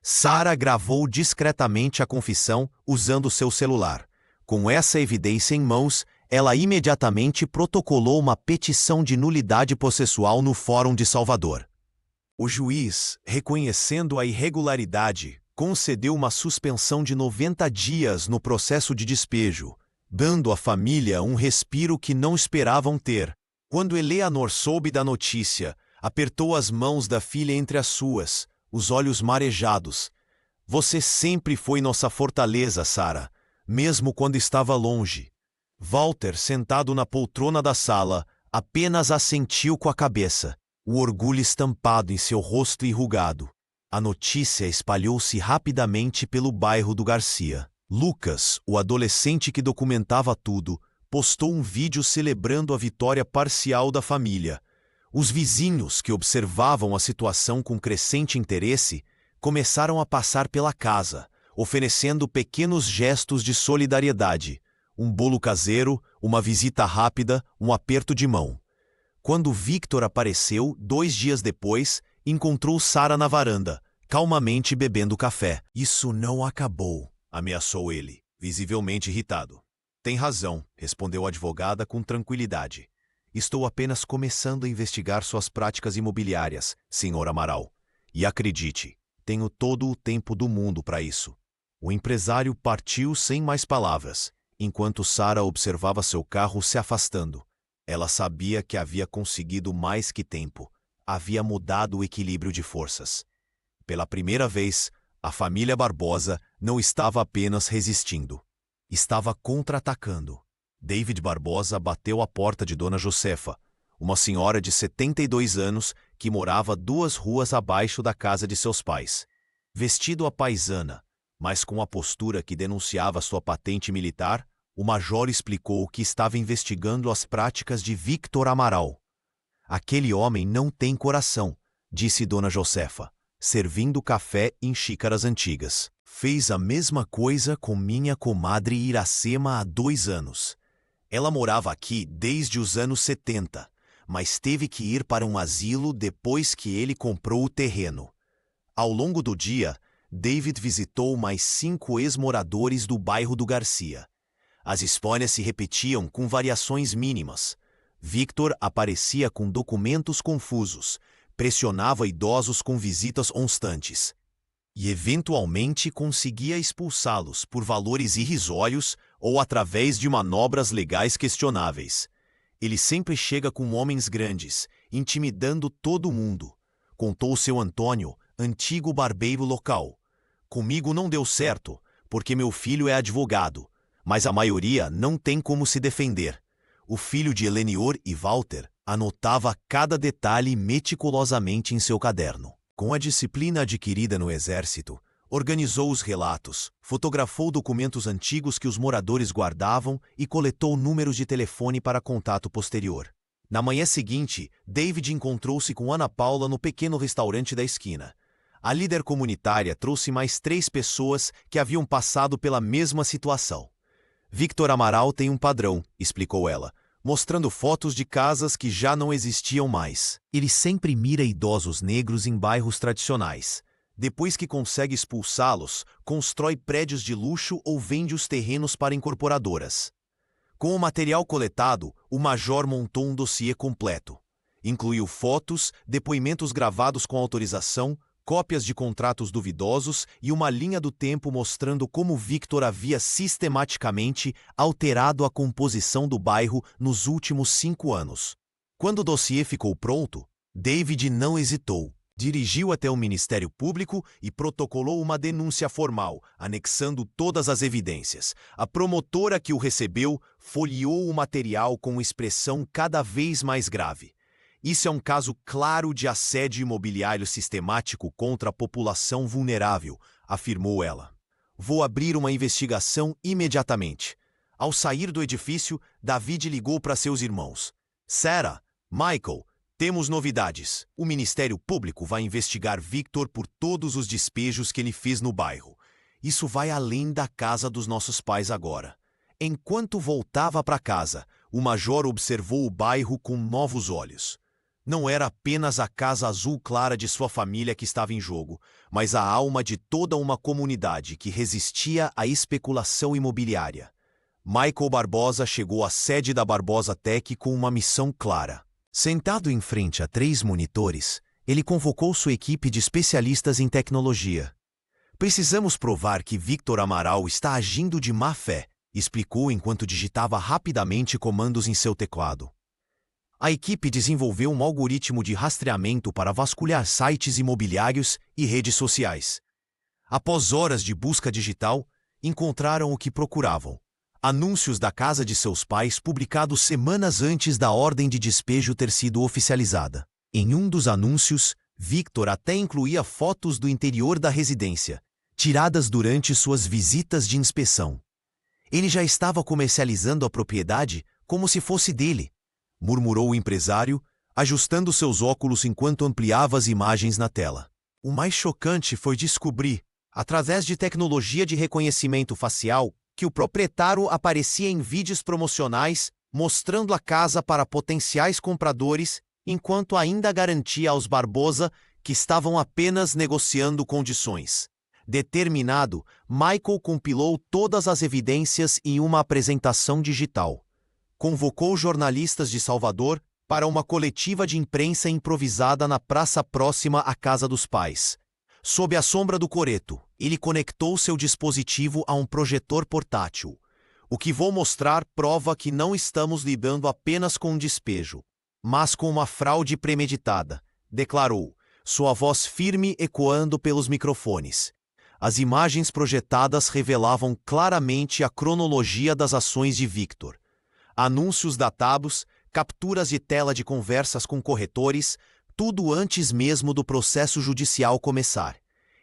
Sara gravou discretamente a confissão usando seu celular. Com essa evidência em mãos, ela imediatamente protocolou uma petição de nulidade processual no Fórum de Salvador. O juiz, reconhecendo a irregularidade, concedeu uma suspensão de 90 dias no processo de despejo, dando à família um respiro que não esperavam ter. Quando Eleanor soube da notícia, apertou as mãos da filha entre as suas, os olhos marejados. Você sempre foi nossa fortaleza, Sara, mesmo quando estava longe. Walter, sentado na poltrona da sala, apenas assentiu com a cabeça, o orgulho estampado em seu rosto enrugado. A notícia espalhou-se rapidamente pelo bairro do Garcia. Lucas, o adolescente que documentava tudo, postou um vídeo celebrando a vitória parcial da família. Os vizinhos, que observavam a situação com crescente interesse, começaram a passar pela casa, oferecendo pequenos gestos de solidariedade. Um bolo caseiro, uma visita rápida, um aperto de mão. Quando Victor apareceu, 2 dias depois, encontrou Sara na varanda, calmamente bebendo café. Isso não acabou, ameaçou ele, visivelmente irritado. Tem razão, respondeu a advogada com tranquilidade. Estou apenas começando a investigar suas práticas imobiliárias, Sr. Amaral. E acredite, tenho todo o tempo do mundo para isso. O empresário partiu sem mais palavras, enquanto Sara observava seu carro se afastando. Ela sabia que havia conseguido mais que tempo. Havia mudado o equilíbrio de forças. Pela primeira vez, a família Barbosa não estava apenas resistindo. Estava contra-atacando. David Barbosa bateu à porta de Dona Josefa, uma senhora de 72 anos que morava 2 ruas abaixo da casa de seus pais. Vestido à paisana, mas com a postura que denunciava sua patente militar, o major explicou que estava investigando as práticas de Victor Amaral. Aquele homem não tem coração, disse Dona Josefa, servindo café em xícaras antigas. Fez a mesma coisa com minha comadre Iracema há 2 anos. Ela morava aqui desde os anos 70, mas teve que ir para um asilo depois que ele comprou o terreno. Ao longo do dia, David visitou mais 5 ex-moradores do bairro do Garcia. As histórias se repetiam com variações mínimas. Victor aparecia com documentos confusos, pressionava idosos com visitas constantes e, eventualmente, conseguia expulsá-los por valores irrisórios ou através de manobras legais questionáveis. Ele sempre chega com homens grandes, intimidando todo mundo, contou seu Antônio, antigo barbeiro local. Comigo não deu certo, porque meu filho é advogado, mas a maioria não tem como se defender. O filho de Elenior e Walter anotava cada detalhe meticulosamente em seu caderno. Com a disciplina adquirida no exército, organizou os relatos, fotografou documentos antigos que os moradores guardavam e coletou números de telefone para contato posterior. Na manhã seguinte, David encontrou-se com Ana Paula no pequeno restaurante da esquina. A líder comunitária trouxe mais 3 pessoas que haviam passado pela mesma situação. Victor Amaral tem um padrão, explicou ela, mostrando fotos de casas que já não existiam mais. Ele sempre mira idosos negros em bairros tradicionais. Depois que consegue expulsá-los, constrói prédios de luxo ou vende os terrenos para incorporadoras. Com o material coletado, o major montou um dossiê completo. Incluiu fotos, depoimentos gravados com autorização, cópias de contratos duvidosos e uma linha do tempo mostrando como Victor havia sistematicamente alterado a composição do bairro nos últimos 5 anos. Quando o dossiê ficou pronto, David não hesitou. Dirigiu até o Ministério Público e protocolou uma denúncia formal, anexando todas as evidências. A promotora que o recebeu folheou o material com expressão cada vez mais grave. Isso é um caso claro de assédio imobiliário sistemático contra a população vulnerável, afirmou ela. Vou abrir uma investigação imediatamente. Ao sair do edifício, David ligou para seus irmãos. Sarah, Michael, temos novidades. O Ministério Público vai investigar Victor por todos os despejos que ele fez no bairro. Isso vai além da casa dos nossos pais agora. Enquanto voltava para casa, o major observou o bairro com novos olhos. Não era apenas a casa azul clara de sua família que estava em jogo, mas a alma de toda uma comunidade que resistia à especulação imobiliária. Michael Barbosa chegou à sede da Barbosa Tech com uma missão clara. Sentado em frente a 3 monitores, ele convocou sua equipe de especialistas em tecnologia. Precisamos provar que Victor Amaral está agindo de má fé, explicou enquanto digitava rapidamente comandos em seu teclado. A equipe desenvolveu um algoritmo de rastreamento para vasculhar sites imobiliários e redes sociais. Após horas de busca digital, encontraram o que procuravam. Anúncios da casa de seus pais publicados semanas antes da ordem de despejo ter sido oficializada. Em um dos anúncios, Victor até incluía fotos do interior da residência, tiradas durante suas visitas de inspeção. Ele já estava comercializando a propriedade como se fosse dele, murmurou o empresário, ajustando seus óculos enquanto ampliava as imagens na tela. O mais chocante foi descobrir, através de tecnologia de reconhecimento facial, que o proprietário aparecia em vídeos promocionais mostrando a casa para potenciais compradores, enquanto ainda garantia aos Barbosa que estavam apenas negociando condições. Determinado, Michael compilou todas as evidências em uma apresentação digital. Convocou jornalistas de Salvador para uma coletiva de imprensa improvisada na praça próxima à casa dos pais. Sob a sombra do coreto, ele conectou seu dispositivo a um projetor portátil. O que vou mostrar prova que não estamos lidando apenas com um despejo, mas com uma fraude premeditada, declarou, sua voz firme ecoando pelos microfones. As imagens projetadas revelavam claramente a cronologia das ações de Victor. Anúncios datados, capturas de tela de conversas com corretores, tudo antes mesmo do processo judicial começar.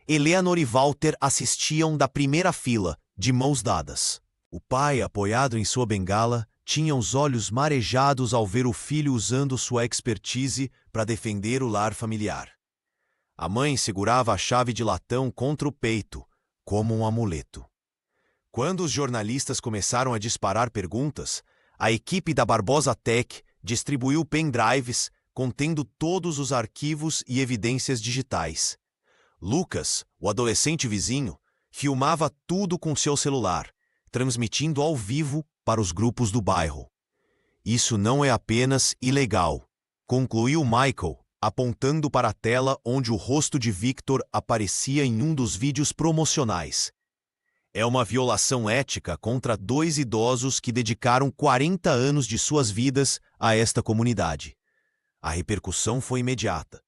Eleanor e Walter assistiam da primeira fila, de mãos dadas. O pai, apoiado em sua bengala, tinha os olhos marejados ao ver o filho usando sua expertise para defender o lar familiar. A mãe segurava a chave de latão contra o peito, como um amuleto. Quando os jornalistas começaram a disparar perguntas, a equipe da Barbosa Tech distribuiu pendrives contendo todos os arquivos e evidências digitais. Lucas, o adolescente vizinho, filmava tudo com seu celular, transmitindo ao vivo para os grupos do bairro. Isso não é apenas ilegal, concluiu Michael, apontando para a tela onde o rosto de Victor aparecia em um dos vídeos promocionais. É uma violação ética contra 2 idosos que dedicaram 40 anos de suas vidas a esta comunidade. A repercussão foi imediata.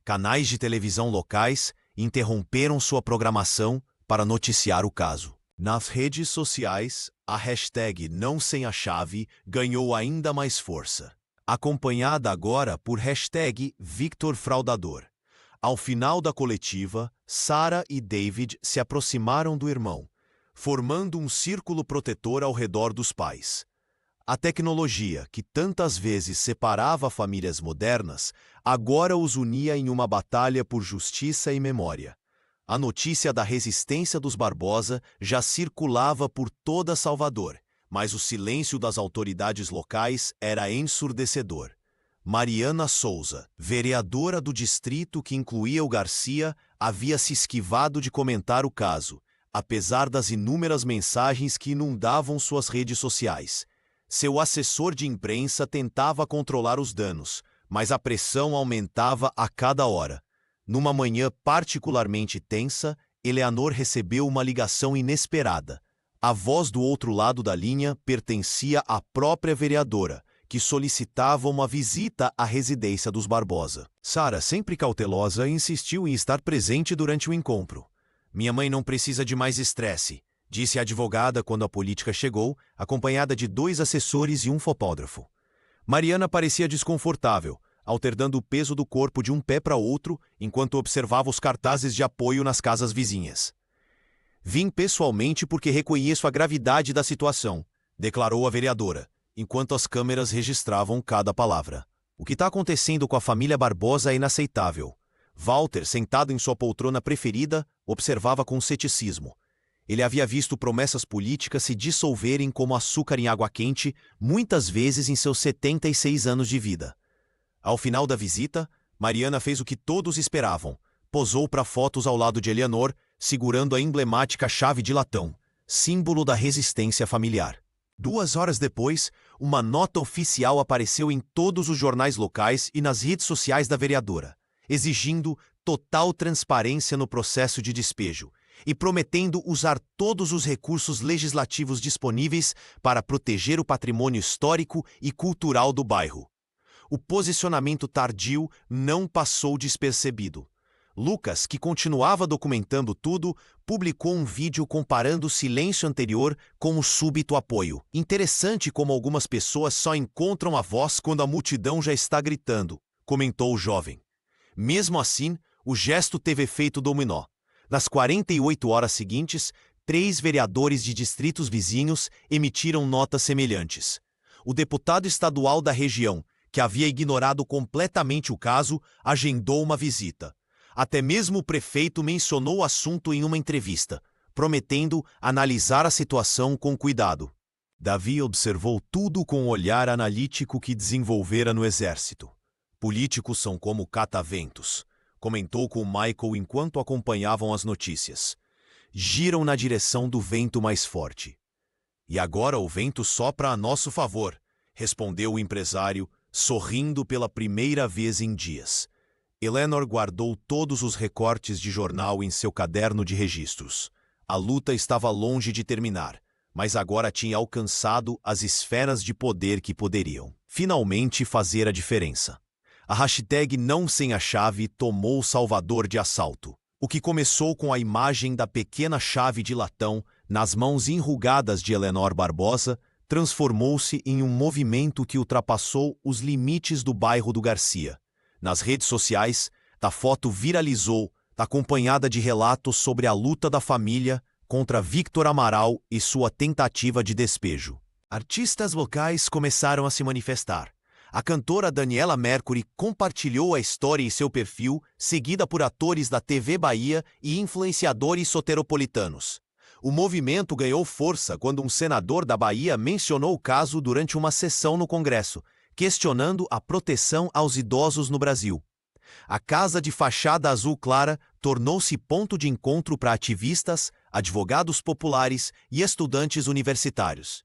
Canais de televisão locais interromperam sua programação para noticiar o caso. Nas redes sociais, a hashtag Não Sem a Chave ganhou ainda mais força, acompanhada agora por hashtag Victor Fraudador. Ao final da coletiva, Sarah e David se aproximaram do irmão, formando um círculo protetor ao redor dos pais. A tecnologia, que tantas vezes separava famílias modernas, agora os unia em uma batalha por justiça e memória. A notícia da resistência dos Barbosa já circulava por toda Salvador, mas o silêncio das autoridades locais era ensurdecedor. Mariana Souza, vereadora do distrito que incluía o Garcia, havia se esquivado de comentar o caso, apesar das inúmeras mensagens que inundavam suas redes sociais. Seu assessor de imprensa tentava controlar os danos, mas a pressão aumentava a cada hora. Numa manhã particularmente tensa, Eleanor recebeu uma ligação inesperada. A voz do outro lado da linha pertencia à própria vereadora, que solicitava uma visita à residência dos Barbosa. Sara, sempre cautelosa, insistiu em estar presente durante o encontro. Minha mãe não precisa de mais estresse, disse a advogada quando a política chegou, acompanhada de 2 assessores e um fotógrafo. Mariana parecia desconfortável, alternando o peso do corpo de um pé para outro enquanto observava os cartazes de apoio nas casas vizinhas. Vim pessoalmente porque reconheço a gravidade da situação, declarou a vereadora, enquanto as câmeras registravam cada palavra. O que está acontecendo com a família Barbosa é inaceitável. Walter, sentado em sua poltrona preferida, observava com ceticismo. Ele havia visto promessas políticas se dissolverem como açúcar em água quente, muitas vezes em seus 76 anos de vida. Ao final da visita, Mariana fez o que todos esperavam. Posou para fotos ao lado de Eleanor, segurando a emblemática chave de latão, símbolo da resistência familiar. 2 horas depois, uma nota oficial apareceu em todos os jornais locais e nas redes sociais da vereadora, exigindo total transparência no processo de despejo e prometendo usar todos os recursos legislativos disponíveis para proteger o patrimônio histórico e cultural do bairro. O posicionamento tardio não passou despercebido. Lucas, que continuava documentando tudo, publicou um vídeo comparando o silêncio anterior com o súbito apoio. Interessante como algumas pessoas só encontram a voz quando a multidão já está gritando, comentou o jovem. Mesmo assim, o gesto teve efeito dominó. Nas 48 horas seguintes, 3 vereadores de distritos vizinhos emitiram notas semelhantes. O deputado estadual da região, que havia ignorado completamente o caso, agendou uma visita. Até mesmo o prefeito mencionou o assunto em uma entrevista, prometendo analisar a situação com cuidado. Davi observou tudo com o olhar analítico que desenvolvera no exército. Políticos são como cataventos, comentou com Michael enquanto acompanhavam as notícias. Giram na direção do vento mais forte. E agora o vento sopra a nosso favor, respondeu o empresário, sorrindo pela primeira vez em dias. Eleanor guardou todos os recortes de jornal em seu caderno de registros. A luta estava longe de terminar, mas agora tinha alcançado as esferas de poder que poderiam finalmente fazer a diferença. A hashtag Não Sem a Chave tomou Salvador de assalto. O que começou com a imagem da pequena chave de latão nas mãos enrugadas de Eleanor Barbosa transformou-se em um movimento que ultrapassou os limites do bairro do Garcia. Nas redes sociais, a foto viralizou, acompanhada de relatos sobre a luta da família contra Victor Amaral e sua tentativa de despejo. Artistas locais começaram a se manifestar. A cantora Daniela Mercury compartilhou a história em seu perfil, seguida por atores da TV Bahia e influenciadores soteropolitanos. O movimento ganhou força quando um senador da Bahia mencionou o caso durante uma sessão no Congresso, questionando a proteção aos idosos no Brasil. A casa de fachada azul clara tornou-se ponto de encontro para ativistas, advogados populares e estudantes universitários.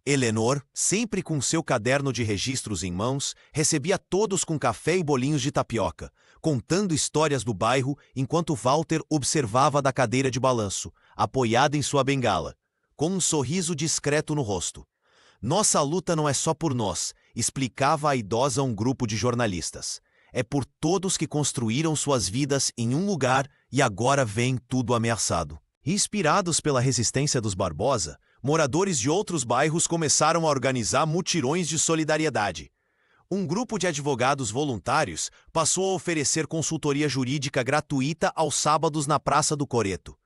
Eleanor, sempre com seu caderno de registros em mãos, recebia todos com café e bolinhos de tapioca, contando histórias do bairro enquanto Walter observava da cadeira de balanço, apoiado em sua bengala, com um sorriso discreto no rosto. Nossa luta não é só por nós, explicava a idosa a um grupo de jornalistas. É por todos que construíram suas vidas em um lugar e agora vem tudo ameaçado. Inspirados pela resistência dos Barbosa, moradores de outros bairros começaram a organizar mutirões de solidariedade. Um grupo de advogados voluntários passou a oferecer consultoria jurídica gratuita aos sábados na Praça do Coreto.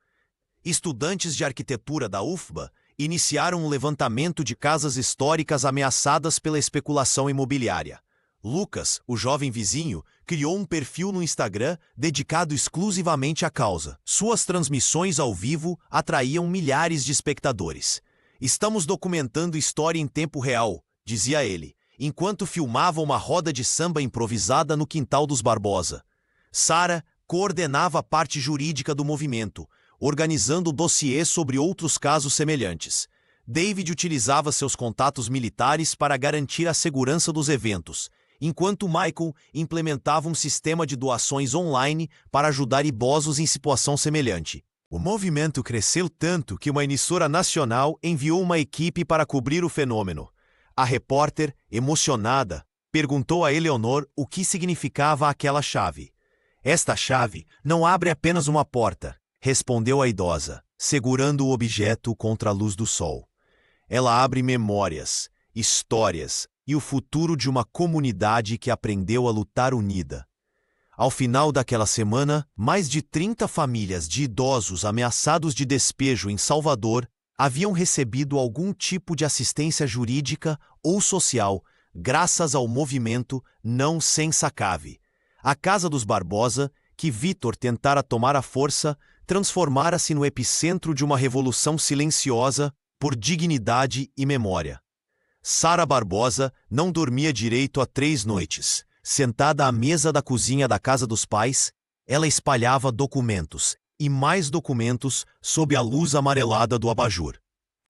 Estudantes de arquitetura da UFBA iniciaram um levantamento de casas históricas ameaçadas pela especulação imobiliária. Lucas, o jovem vizinho, criou um perfil no Instagram dedicado exclusivamente à causa. Suas transmissões ao vivo atraíam milhares de espectadores. Estamos documentando história em tempo real, dizia ele, enquanto filmava uma roda de samba improvisada no quintal dos Barbosa. Sara coordenava a parte jurídica do movimento, organizando dossiês sobre outros casos semelhantes. David utilizava seus contatos militares para garantir a segurança dos eventos, enquanto Michael implementava um sistema de doações online para ajudar idosos em situação semelhante. O movimento cresceu tanto que uma emissora nacional enviou uma equipe para cobrir o fenômeno. A repórter, emocionada, perguntou a Eleonor o que significava aquela chave. Esta chave não abre apenas uma porta, respondeu a idosa, segurando o objeto contra a luz do sol. Ela abre memórias, histórias e o futuro de uma comunidade que aprendeu a lutar unida. Ao final daquela semana, mais de 30 famílias de idosos ameaçados de despejo em Salvador haviam recebido algum tipo de assistência jurídica ou social graças ao movimento Não Senza Cave. A Casa dos Barbosa, que Vítor tentara tomar à força, transformara-se no epicentro de uma revolução silenciosa por dignidade e memória. Sara Barbosa não dormia direito há 3 noites. Sentada à mesa da cozinha da casa dos pais, ela espalhava documentos e mais documentos sob a luz amarelada do abajur.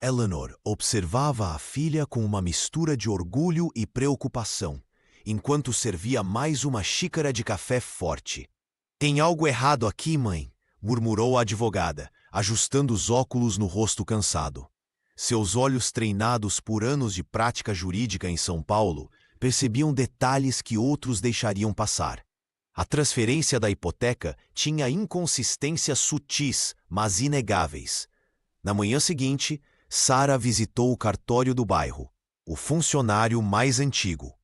Eleanor observava a filha com uma mistura de orgulho e preocupação, enquanto servia mais uma xícara de café forte. "Tem algo errado aqui, mãe", murmurou a advogada, ajustando os óculos no rosto cansado. Seus olhos, treinados por anos de prática jurídica em São Paulo, percebiam detalhes que outros deixariam passar. A transferência da hipoteca tinha inconsistências sutis, mas inegáveis. Na manhã seguinte, Sara visitou o cartório do bairro, o funcionário mais antigo.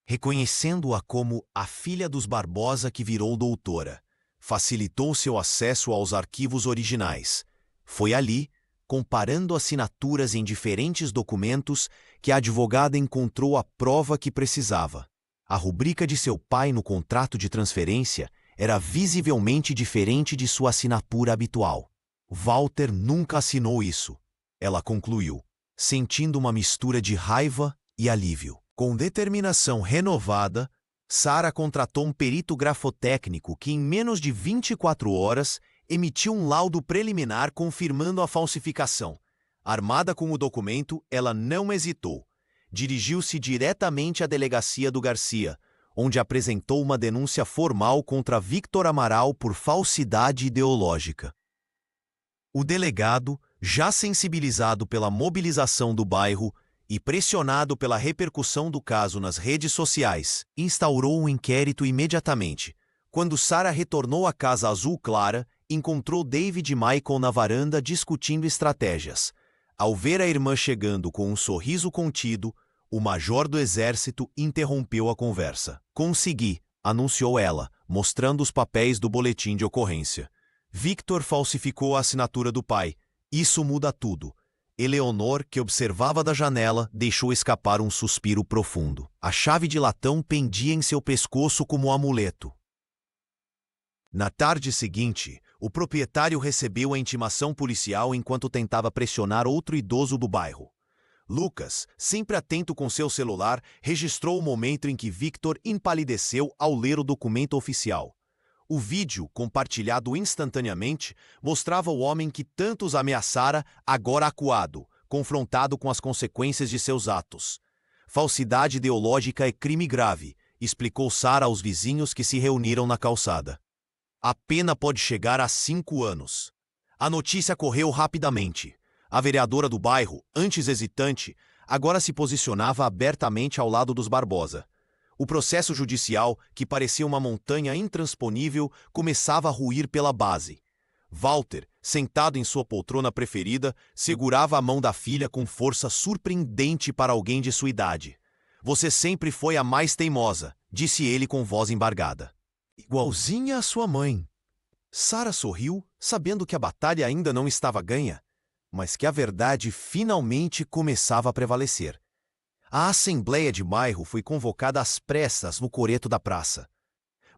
Reconhecendo-a como a filha dos Barbosa que virou doutora, facilitou seu acesso aos arquivos originais. Foi ali, comparando assinaturas em diferentes documentos, que a advogada encontrou a prova que precisava. A rubrica de seu pai no contrato de transferência era visivelmente diferente de sua assinatura habitual. Walter nunca assinou isso, ela concluiu, sentindo uma mistura de raiva e alívio. Com determinação renovada, Sara contratou um perito grafotécnico que, em menos de 24 horas, emitiu um laudo preliminar confirmando a falsificação. Armada com o documento, ela não hesitou. Dirigiu-se diretamente à delegacia do Garcia, onde apresentou uma denúncia formal contra Víctor Amaral por falsidade ideológica. O delegado, já sensibilizado pela mobilização do bairro e pressionado pela repercussão do caso nas redes sociais, instaurou um inquérito imediatamente. Quando Sara retornou à Casa Azul Clara, encontrou David e Michael na varanda discutindo estratégias. Ao ver a irmã chegando com um sorriso contido, o major do exército interrompeu a conversa. "Consegui", anunciou ela, mostrando os papéis do boletim de ocorrência. Victor falsificou a assinatura do pai. Isso muda tudo. Eleonor, que observava da janela, deixou escapar um suspiro profundo. A chave de latão pendia em seu pescoço como um amuleto. Na tarde seguinte, o proprietário recebeu a intimação policial enquanto tentava pressionar outro idoso do bairro. Lucas, sempre atento com seu celular, registrou o momento em que Victor empalideceu ao ler o documento oficial. O vídeo, compartilhado instantaneamente, mostrava o homem que tantos ameaçara, agora acuado, confrontado com as consequências de seus atos. "Falsidade ideológica é crime grave", explicou Sara aos vizinhos que se reuniram na calçada. "A pena pode chegar a 5 anos. A notícia correu rapidamente. A vereadora do bairro, antes hesitante, agora se posicionava abertamente ao lado dos Barbosa. O processo judicial, que parecia uma montanha intransponível, começava a ruir pela base. Walter, sentado em sua poltrona preferida, segurava a mão da filha com força surpreendente para alguém de sua idade. "Você sempre foi a mais teimosa", disse ele com voz embargada. "Igualzinha à sua mãe." Sara sorriu, sabendo que a batalha ainda não estava ganha, mas que a verdade finalmente começava a prevalecer. A assembleia de bairro foi convocada às pressas no coreto da praça.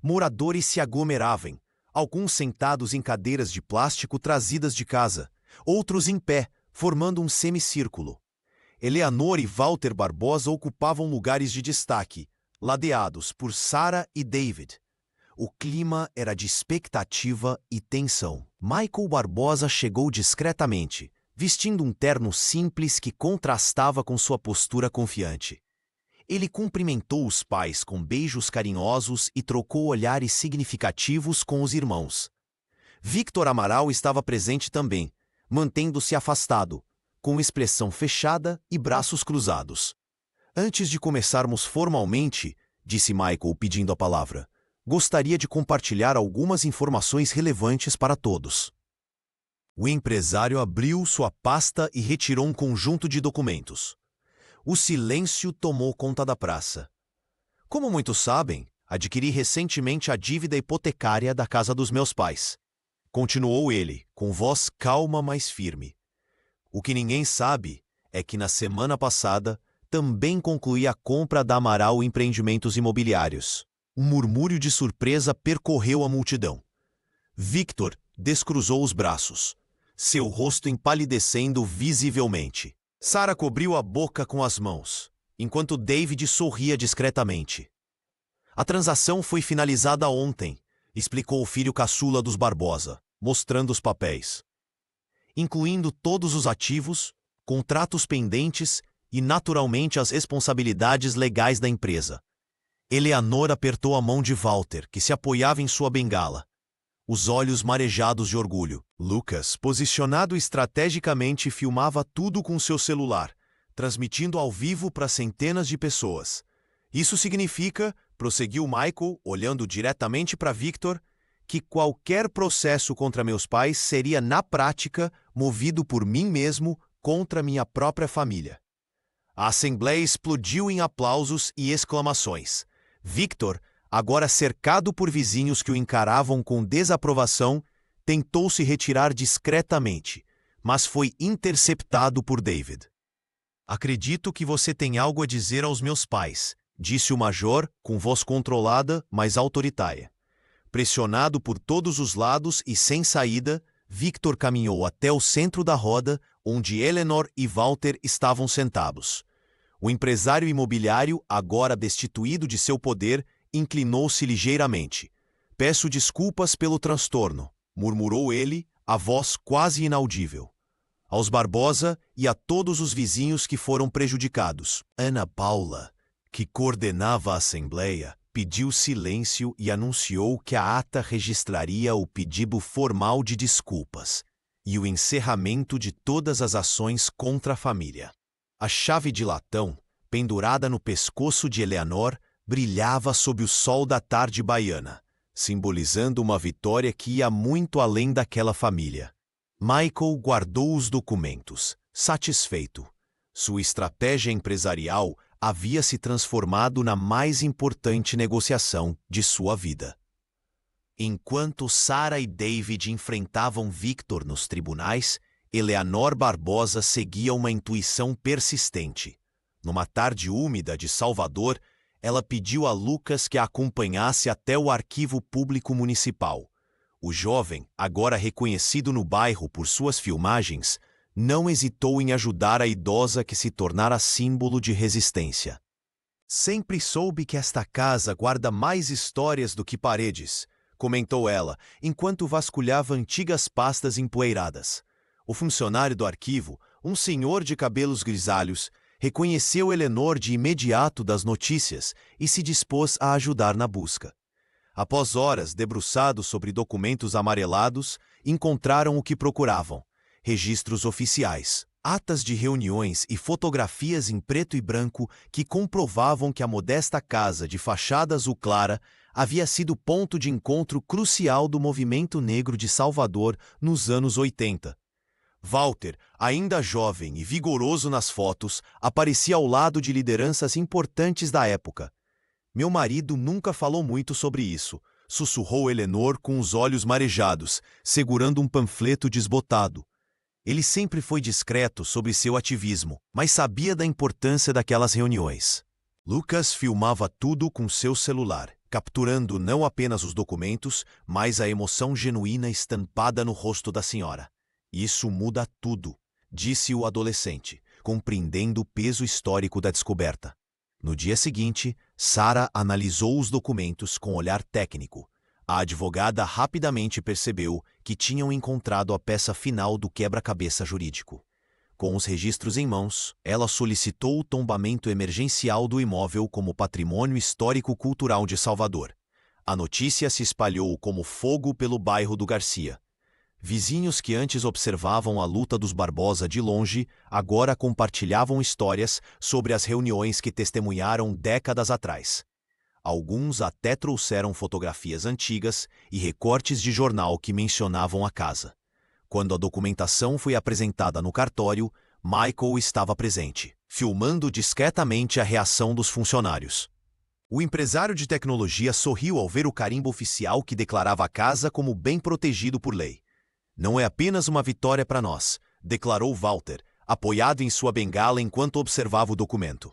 Moradores se aglomeravam, alguns sentados em cadeiras de plástico trazidas de casa, outros em pé, formando um semicírculo. Eleanor e Walter Barbosa ocupavam lugares de destaque, ladeados por Sara e David. O clima era de expectativa e tensão. Michael Barbosa chegou discretamente, vestindo um terno simples que contrastava com sua postura confiante. Ele cumprimentou os pais com beijos carinhosos e trocou olhares significativos com os irmãos. Víctor Amaral estava presente também, mantendo-se afastado, com expressão fechada e braços cruzados. Antes de começarmos formalmente, disse Michael pedindo a palavra, gostaria de compartilhar algumas informações relevantes para todos. O empresário abriu sua pasta e retirou um conjunto de documentos. O silêncio tomou conta da praça. Como muitos sabem, adquiri recentemente a dívida hipotecária da casa dos meus pais. Continuou ele, com voz calma, mas firme. O que ninguém sabe é que na semana passada também concluí a compra da Amaral Empreendimentos Imobiliários. Um murmúrio de surpresa percorreu a multidão. Victor descruzou os braços, seu rosto empalidecendo visivelmente. Sarah cobriu a boca com as mãos, enquanto David sorria discretamente. A transação foi finalizada ontem, explicou o filho caçula dos Barbosa, mostrando os papéis. Incluindo todos os ativos, contratos pendentes e, naturalmente, as responsabilidades legais da empresa. Eleanor apertou a mão de Walter, que se apoiava em sua bengala, os olhos marejados de orgulho. Lucas, posicionado estrategicamente, filmava tudo com seu celular, transmitindo ao vivo para centenas de pessoas. Isso significa, prosseguiu Michael, olhando diretamente para Victor, que qualquer processo contra meus pais seria, na prática, movido por mim mesmo contra minha própria família. A assembleia explodiu em aplausos e exclamações. Victor, agora cercado por vizinhos que o encaravam com desaprovação, tentou se retirar discretamente, mas foi interceptado por David. Acredito que você tem algo a dizer aos meus pais, disse o major, com voz controlada, mas autoritária. Pressionado por todos os lados e sem saída, Victor caminhou até o centro da roda, onde Eleanor e Walter estavam sentados. O empresário imobiliário, agora destituído de seu poder, inclinou-se ligeiramente. Peço desculpas pelo transtorno, murmurou ele, a voz quase inaudível. Aos Barbosa e a todos os vizinhos que foram prejudicados. Ana Paula, que coordenava a assembleia, pediu silêncio e anunciou que a ata registraria o pedido formal de desculpas e o encerramento de todas as ações contra a família. A chave de latão, pendurada no pescoço de Eleanor, brilhava sob o sol da tarde baiana, simbolizando uma vitória que ia muito além daquela família. Michael guardou os documentos, satisfeito. Sua estratégia empresarial havia se transformado na mais importante negociação de sua vida. Enquanto Sarah e David enfrentavam Victor nos tribunais, Eleanor Barbosa seguia uma intuição persistente. Numa tarde úmida de Salvador, ela pediu a Lucas que a acompanhasse até o Arquivo Público Municipal. O jovem, agora reconhecido no bairro por suas filmagens, não hesitou em ajudar a idosa que se tornara símbolo de resistência. Sempre soube que esta casa guarda mais histórias do que paredes, comentou ela, enquanto vasculhava antigas pastas empoeiradas. O funcionário do arquivo, um senhor de cabelos grisalhos, reconheceu Eleanor de imediato das notícias e se dispôs a ajudar na busca. Após horas debruçados sobre documentos amarelados, encontraram o que procuravam: registros oficiais, atas de reuniões e fotografias em preto e branco que comprovavam que a modesta casa de fachada azul clara havia sido ponto de encontro crucial do movimento negro de Salvador nos anos 80. Walter, ainda jovem e vigoroso nas fotos, aparecia ao lado de lideranças importantes da época. Meu marido nunca falou muito sobre isso, sussurrou Eleanor com os olhos marejados, segurando um panfleto desbotado. Ele sempre foi discreto sobre seu ativismo, mas sabia da importância daquelas reuniões. Lucas filmava tudo com seu celular, capturando não apenas os documentos, mas a emoção genuína estampada no rosto da senhora. Isso muda tudo, disse o adolescente, compreendendo o peso histórico da descoberta. No dia seguinte, Sarah analisou os documentos com olhar técnico. A advogada rapidamente percebeu que tinham encontrado a peça final do quebra-cabeça jurídico. Com os registros em mãos, ela solicitou o tombamento emergencial do imóvel como patrimônio histórico-cultural de Salvador. A notícia se espalhou como fogo pelo bairro do Garcia. Vizinhos que antes observavam a luta dos Barbosa de longe, agora compartilhavam histórias sobre as reuniões que testemunharam décadas atrás. Alguns até trouxeram fotografias antigas e recortes de jornal que mencionavam a casa. Quando a documentação foi apresentada no cartório, Michael estava presente, filmando discretamente a reação dos funcionários. O empresário de tecnologia sorriu ao ver o carimbo oficial que declarava a casa como bem protegido por lei. Não é apenas uma vitória para nós, declarou Walter, apoiado em sua bengala enquanto observava o documento.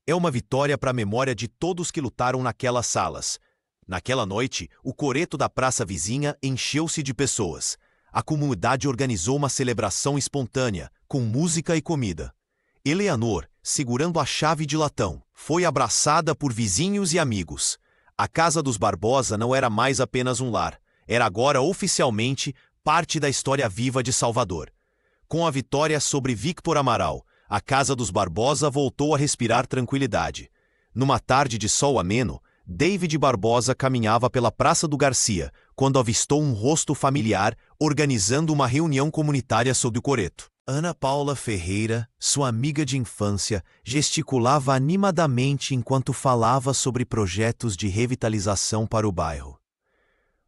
É uma vitória para a memória de todos que lutaram naquelas salas. Naquela noite, o coreto da praça vizinha encheu-se de pessoas. A comunidade organizou uma celebração espontânea, com música e comida. Eleanor, segurando a chave de latão, foi abraçada por vizinhos e amigos. A casa dos Barbosa não era mais apenas um lar, era agora oficialmente parte da história viva de Salvador. Com a vitória sobre Victor Amaral, a casa dos Barbosa voltou a respirar tranquilidade. Numa tarde de sol ameno, David Barbosa caminhava pela Praça do Garcia, quando avistou um rosto familiar organizando uma reunião comunitária sob o coreto. Ana Paula Ferreira, sua amiga de infância, gesticulava animadamente enquanto falava sobre projetos de revitalização para o bairro.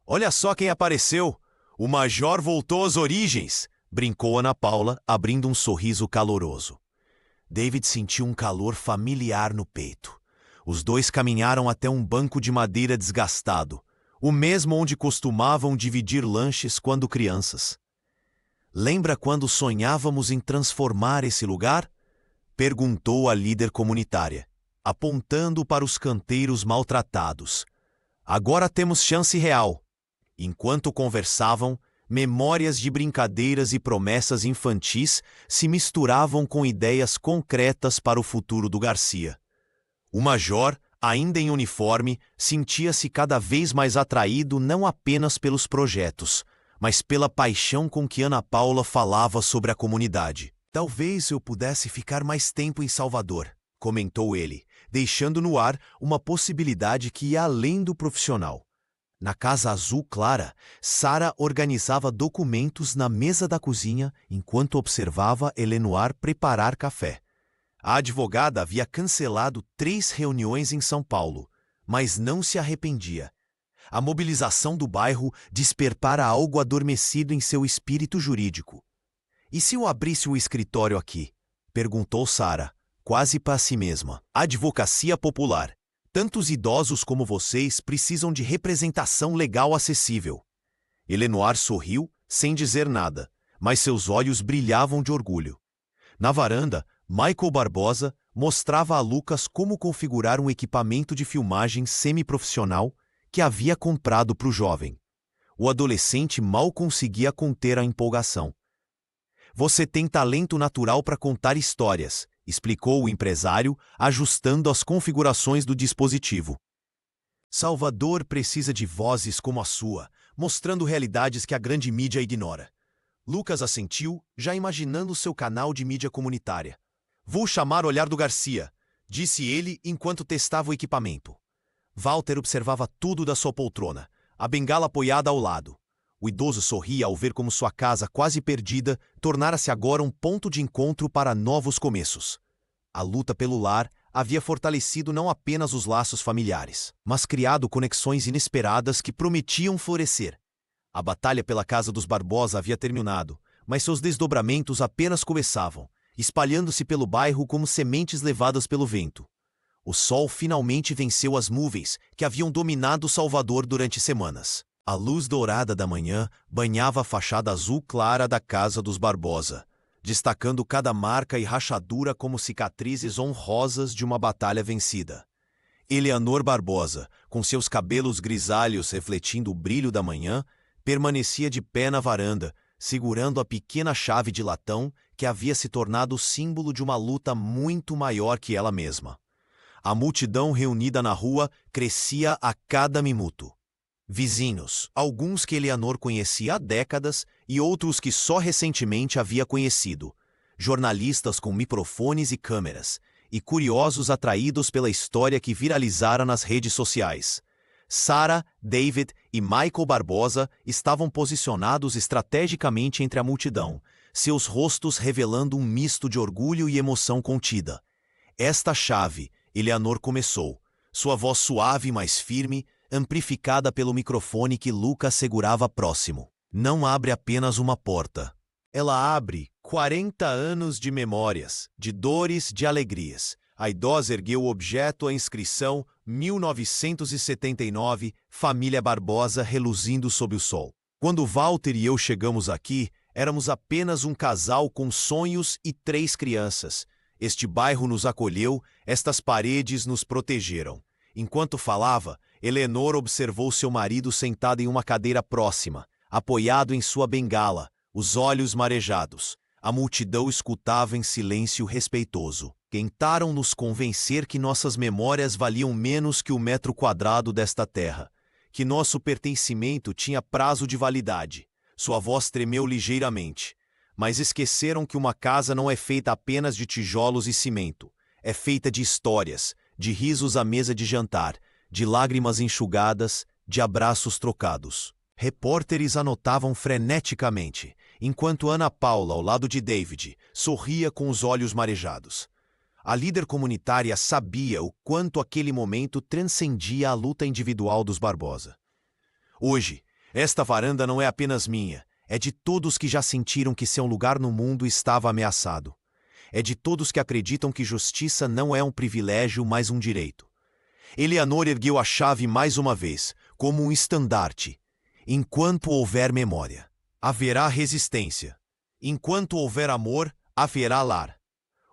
"Olha só quem apareceu! O Major voltou às origens!" brincou Ana Paula, abrindo um sorriso caloroso. David sentiu um calor familiar no peito. Os dois caminharam até um banco de madeira desgastado, o mesmo onde costumavam dividir lanches quando crianças. "Lembra quando sonhávamos em transformar esse lugar?" perguntou a líder comunitária, apontando para os canteiros maltratados. "Agora temos chance real." Enquanto conversavam, memórias de brincadeiras e promessas infantis se misturavam com ideias concretas para o futuro do Garcia. O major, ainda em uniforme, sentia-se cada vez mais atraído não apenas pelos projetos, mas pela paixão com que Ana Paula falava sobre a comunidade. "Talvez eu pudesse ficar mais tempo em Salvador", comentou ele, deixando no ar uma possibilidade que ia além do profissional. Na Casa Azul Clara, Sara organizava documentos na mesa da cozinha enquanto observava Eleanor preparar café. A advogada havia cancelado 3 reuniões em São Paulo, mas não se arrependia. A mobilização do bairro despertara algo adormecido em seu espírito jurídico. "E se eu abrisse o escritório aqui?" perguntou Sara, quase para si mesma. "Advocacia popular. Tantos idosos como vocês precisam de representação legal acessível." Eleanor sorriu, sem dizer nada, mas seus olhos brilhavam de orgulho. Na varanda, Michael Barbosa mostrava a Lucas como configurar um equipamento de filmagem semiprofissional que havia comprado para o jovem. O adolescente mal conseguia conter a empolgação. "Você tem talento natural para contar histórias", explicou o empresário, ajustando as configurações do dispositivo. "Salvador precisa de vozes como a sua, mostrando realidades que a grande mídia ignora." Lucas assentiu, já imaginando seu canal de mídia comunitária. "Vou chamar o Olhar do Garcia", disse ele enquanto testava o equipamento. Walter observava tudo da sua poltrona, a bengala apoiada ao lado. O idoso sorria ao ver como sua casa, quase perdida, tornara-se agora um ponto de encontro para novos começos. A luta pelo lar havia fortalecido não apenas os laços familiares, mas criado conexões inesperadas que prometiam florescer. A batalha pela casa dos Barbosa havia terminado, mas seus desdobramentos apenas começavam, espalhando-se pelo bairro como sementes levadas pelo vento. O sol finalmente venceu as nuvens que haviam dominado Salvador durante semanas. A luz dourada da manhã banhava a fachada azul clara da casa dos Barbosa, destacando cada marca e rachadura como cicatrizes honrosas de uma batalha vencida. Eleanor Barbosa, com seus cabelos grisalhos refletindo o brilho da manhã, permanecia de pé na varanda, segurando a pequena chave de latão que havia se tornado símbolo de uma luta muito maior que ela mesma. A multidão reunida na rua crescia a cada minuto. Vizinhos, alguns que Eleanor conhecia há décadas e outros que só recentemente havia conhecido, jornalistas com microfones e câmeras, e curiosos atraídos pela história que viralizara nas redes sociais. Sara, David e Michael Barbosa estavam posicionados estrategicamente entre a multidão, seus rostos revelando um misto de orgulho e emoção contida. Esta chave, Eleanor começou, sua voz suave, mas firme, amplificada pelo microfone que Lucas segurava próximo. Não abre apenas uma porta. Ela abre 40 anos de memórias, de dores, de alegrias. A idosa ergueu o objeto, a inscrição 1979, família Barbosa reluzindo sob o sol. Quando Walter e eu chegamos aqui, éramos apenas um casal com sonhos e 3 crianças. Este bairro nos acolheu, estas paredes nos protegeram. Enquanto falava, Eleanor observou seu marido sentado em uma cadeira próxima, apoiado em sua bengala, os olhos marejados. A multidão escutava em silêncio respeitoso. Tentaram nos convencer que nossas memórias valiam menos que o metro quadrado desta terra, que nosso pertencimento tinha prazo de validade. Sua voz tremeu ligeiramente. Mas esqueceram que uma casa não é feita apenas de tijolos e cimento. É feita de histórias, de risos à mesa de jantar, de lágrimas enxugadas, de abraços trocados. Repórteres anotavam freneticamente, enquanto Ana Paula, ao lado de David, sorria com os olhos marejados. A líder comunitária sabia o quanto aquele momento transcendia a luta individual dos Barbosa. Hoje, esta varanda não é apenas minha, é de todos que já sentiram que seu lugar no mundo estava ameaçado. É de todos que acreditam que justiça não é um privilégio, mas um direito. Eleanor ergueu a chave mais uma vez, como um estandarte. Enquanto houver memória, haverá resistência. Enquanto houver amor, haverá lar.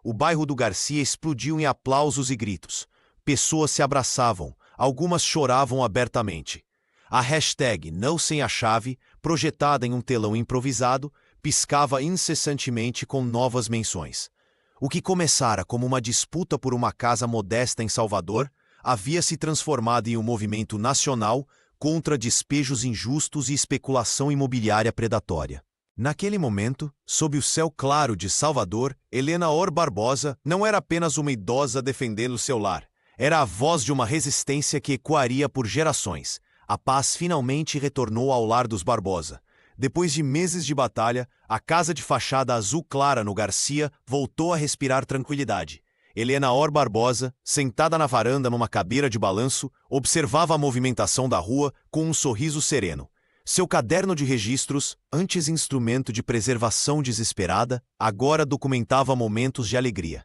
O bairro do Garcia explodiu em aplausos e gritos. Pessoas se abraçavam, algumas choravam abertamente. A hashtag Não Sem a Chave, projetada em um telão improvisado, piscava incessantemente com novas menções. O que começara como uma disputa por uma casa modesta em Salvador, havia se transformado em um movimento nacional contra despejos injustos e especulação imobiliária predatória. Naquele momento, sob o céu claro de Salvador, Eleanor Barbosa não era apenas uma idosa defendendo seu lar. Era a voz de uma resistência que ecoaria por gerações. A paz finalmente retornou ao lar dos Barbosa. Depois de meses de batalha, a casa de fachada azul clara no Garcia voltou a respirar tranquilidade. Eleanor Barbosa, sentada na varanda numa cadeira de balanço, observava a movimentação da rua com um sorriso sereno. Seu caderno de registros, antes instrumento de preservação desesperada, agora documentava momentos de alegria.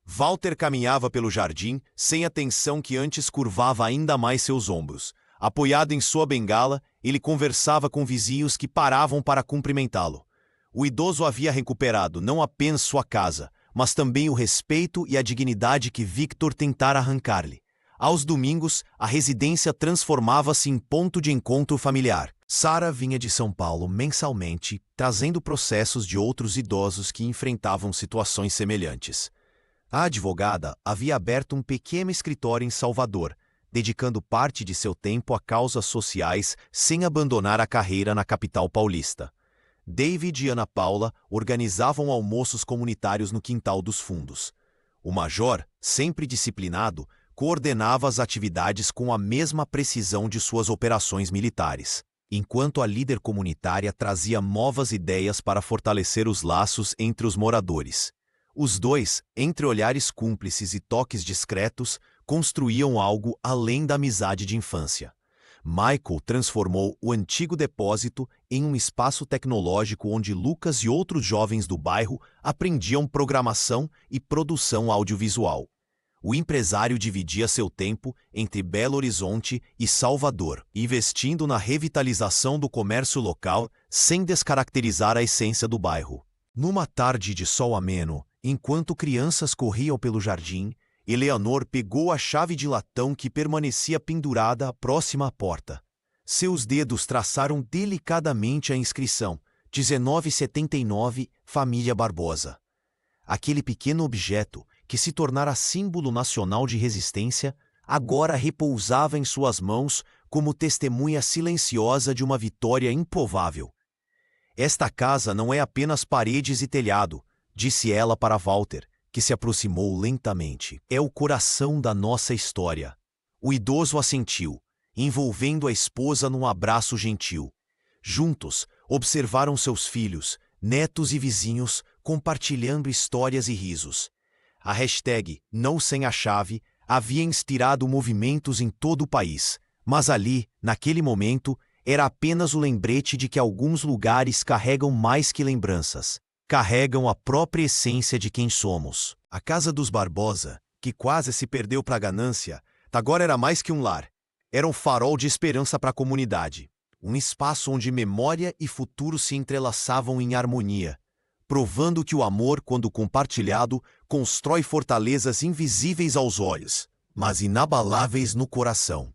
Walter caminhava pelo jardim, sem a tensão que antes curvava ainda mais seus ombros. Apoiado em sua bengala, ele conversava com vizinhos que paravam para cumprimentá-lo. O idoso havia recuperado não apenas sua casa, mas também o respeito e a dignidade que Victor tentara arrancar-lhe. Aos domingos, a residência transformava-se em ponto de encontro familiar. Sara vinha de São Paulo mensalmente, trazendo processos de outros idosos que enfrentavam situações semelhantes. A advogada havia aberto um pequeno escritório em Salvador, dedicando parte de seu tempo a causas sociais sem abandonar a carreira na capital paulista. David e Ana Paula organizavam almoços comunitários no quintal dos fundos. O major, sempre disciplinado, coordenava as atividades com a mesma precisão de suas operações militares, enquanto a líder comunitária trazia novas ideias para fortalecer os laços entre os moradores. Os dois, entre olhares cúmplices e toques discretos, construíam algo além da amizade de infância. Michael transformou o antigo depósito em um espaço tecnológico onde Lucas e outros jovens do bairro aprendiam programação e produção audiovisual. O empresário dividia seu tempo entre Belo Horizonte e Salvador, investindo na revitalização do comércio local sem descaracterizar a essência do bairro. Numa tarde de sol ameno, enquanto crianças corriam pelo jardim, Eleanor pegou a chave de latão que permanecia pendurada próxima à porta. Seus dedos traçaram delicadamente a inscrição 1979, família Barbosa. Aquele pequeno objeto, que se tornara símbolo nacional de resistência, agora repousava em suas mãos como testemunha silenciosa de uma vitória improvável. Esta casa não é apenas paredes e telhado, disse ela para Walter, que se aproximou lentamente. É o coração da nossa história. O idoso assentiu, envolvendo a esposa num abraço gentil. Juntos, observaram seus filhos, netos e vizinhos compartilhando histórias e risos. A hashtag Não Sem a Chave havia inspirado movimentos em todo o país, mas ali, naquele momento, era apenas o lembrete de que alguns lugares carregam mais que lembranças. Carregam a própria essência de quem somos. A casa dos Barbosa, que quase se perdeu para a ganância, agora era mais que um lar. Era um farol de esperança para a comunidade. Um espaço onde memória e futuro se entrelaçavam em harmonia, provando que o amor, quando compartilhado, constrói fortalezas invisíveis aos olhos, mas inabaláveis no coração.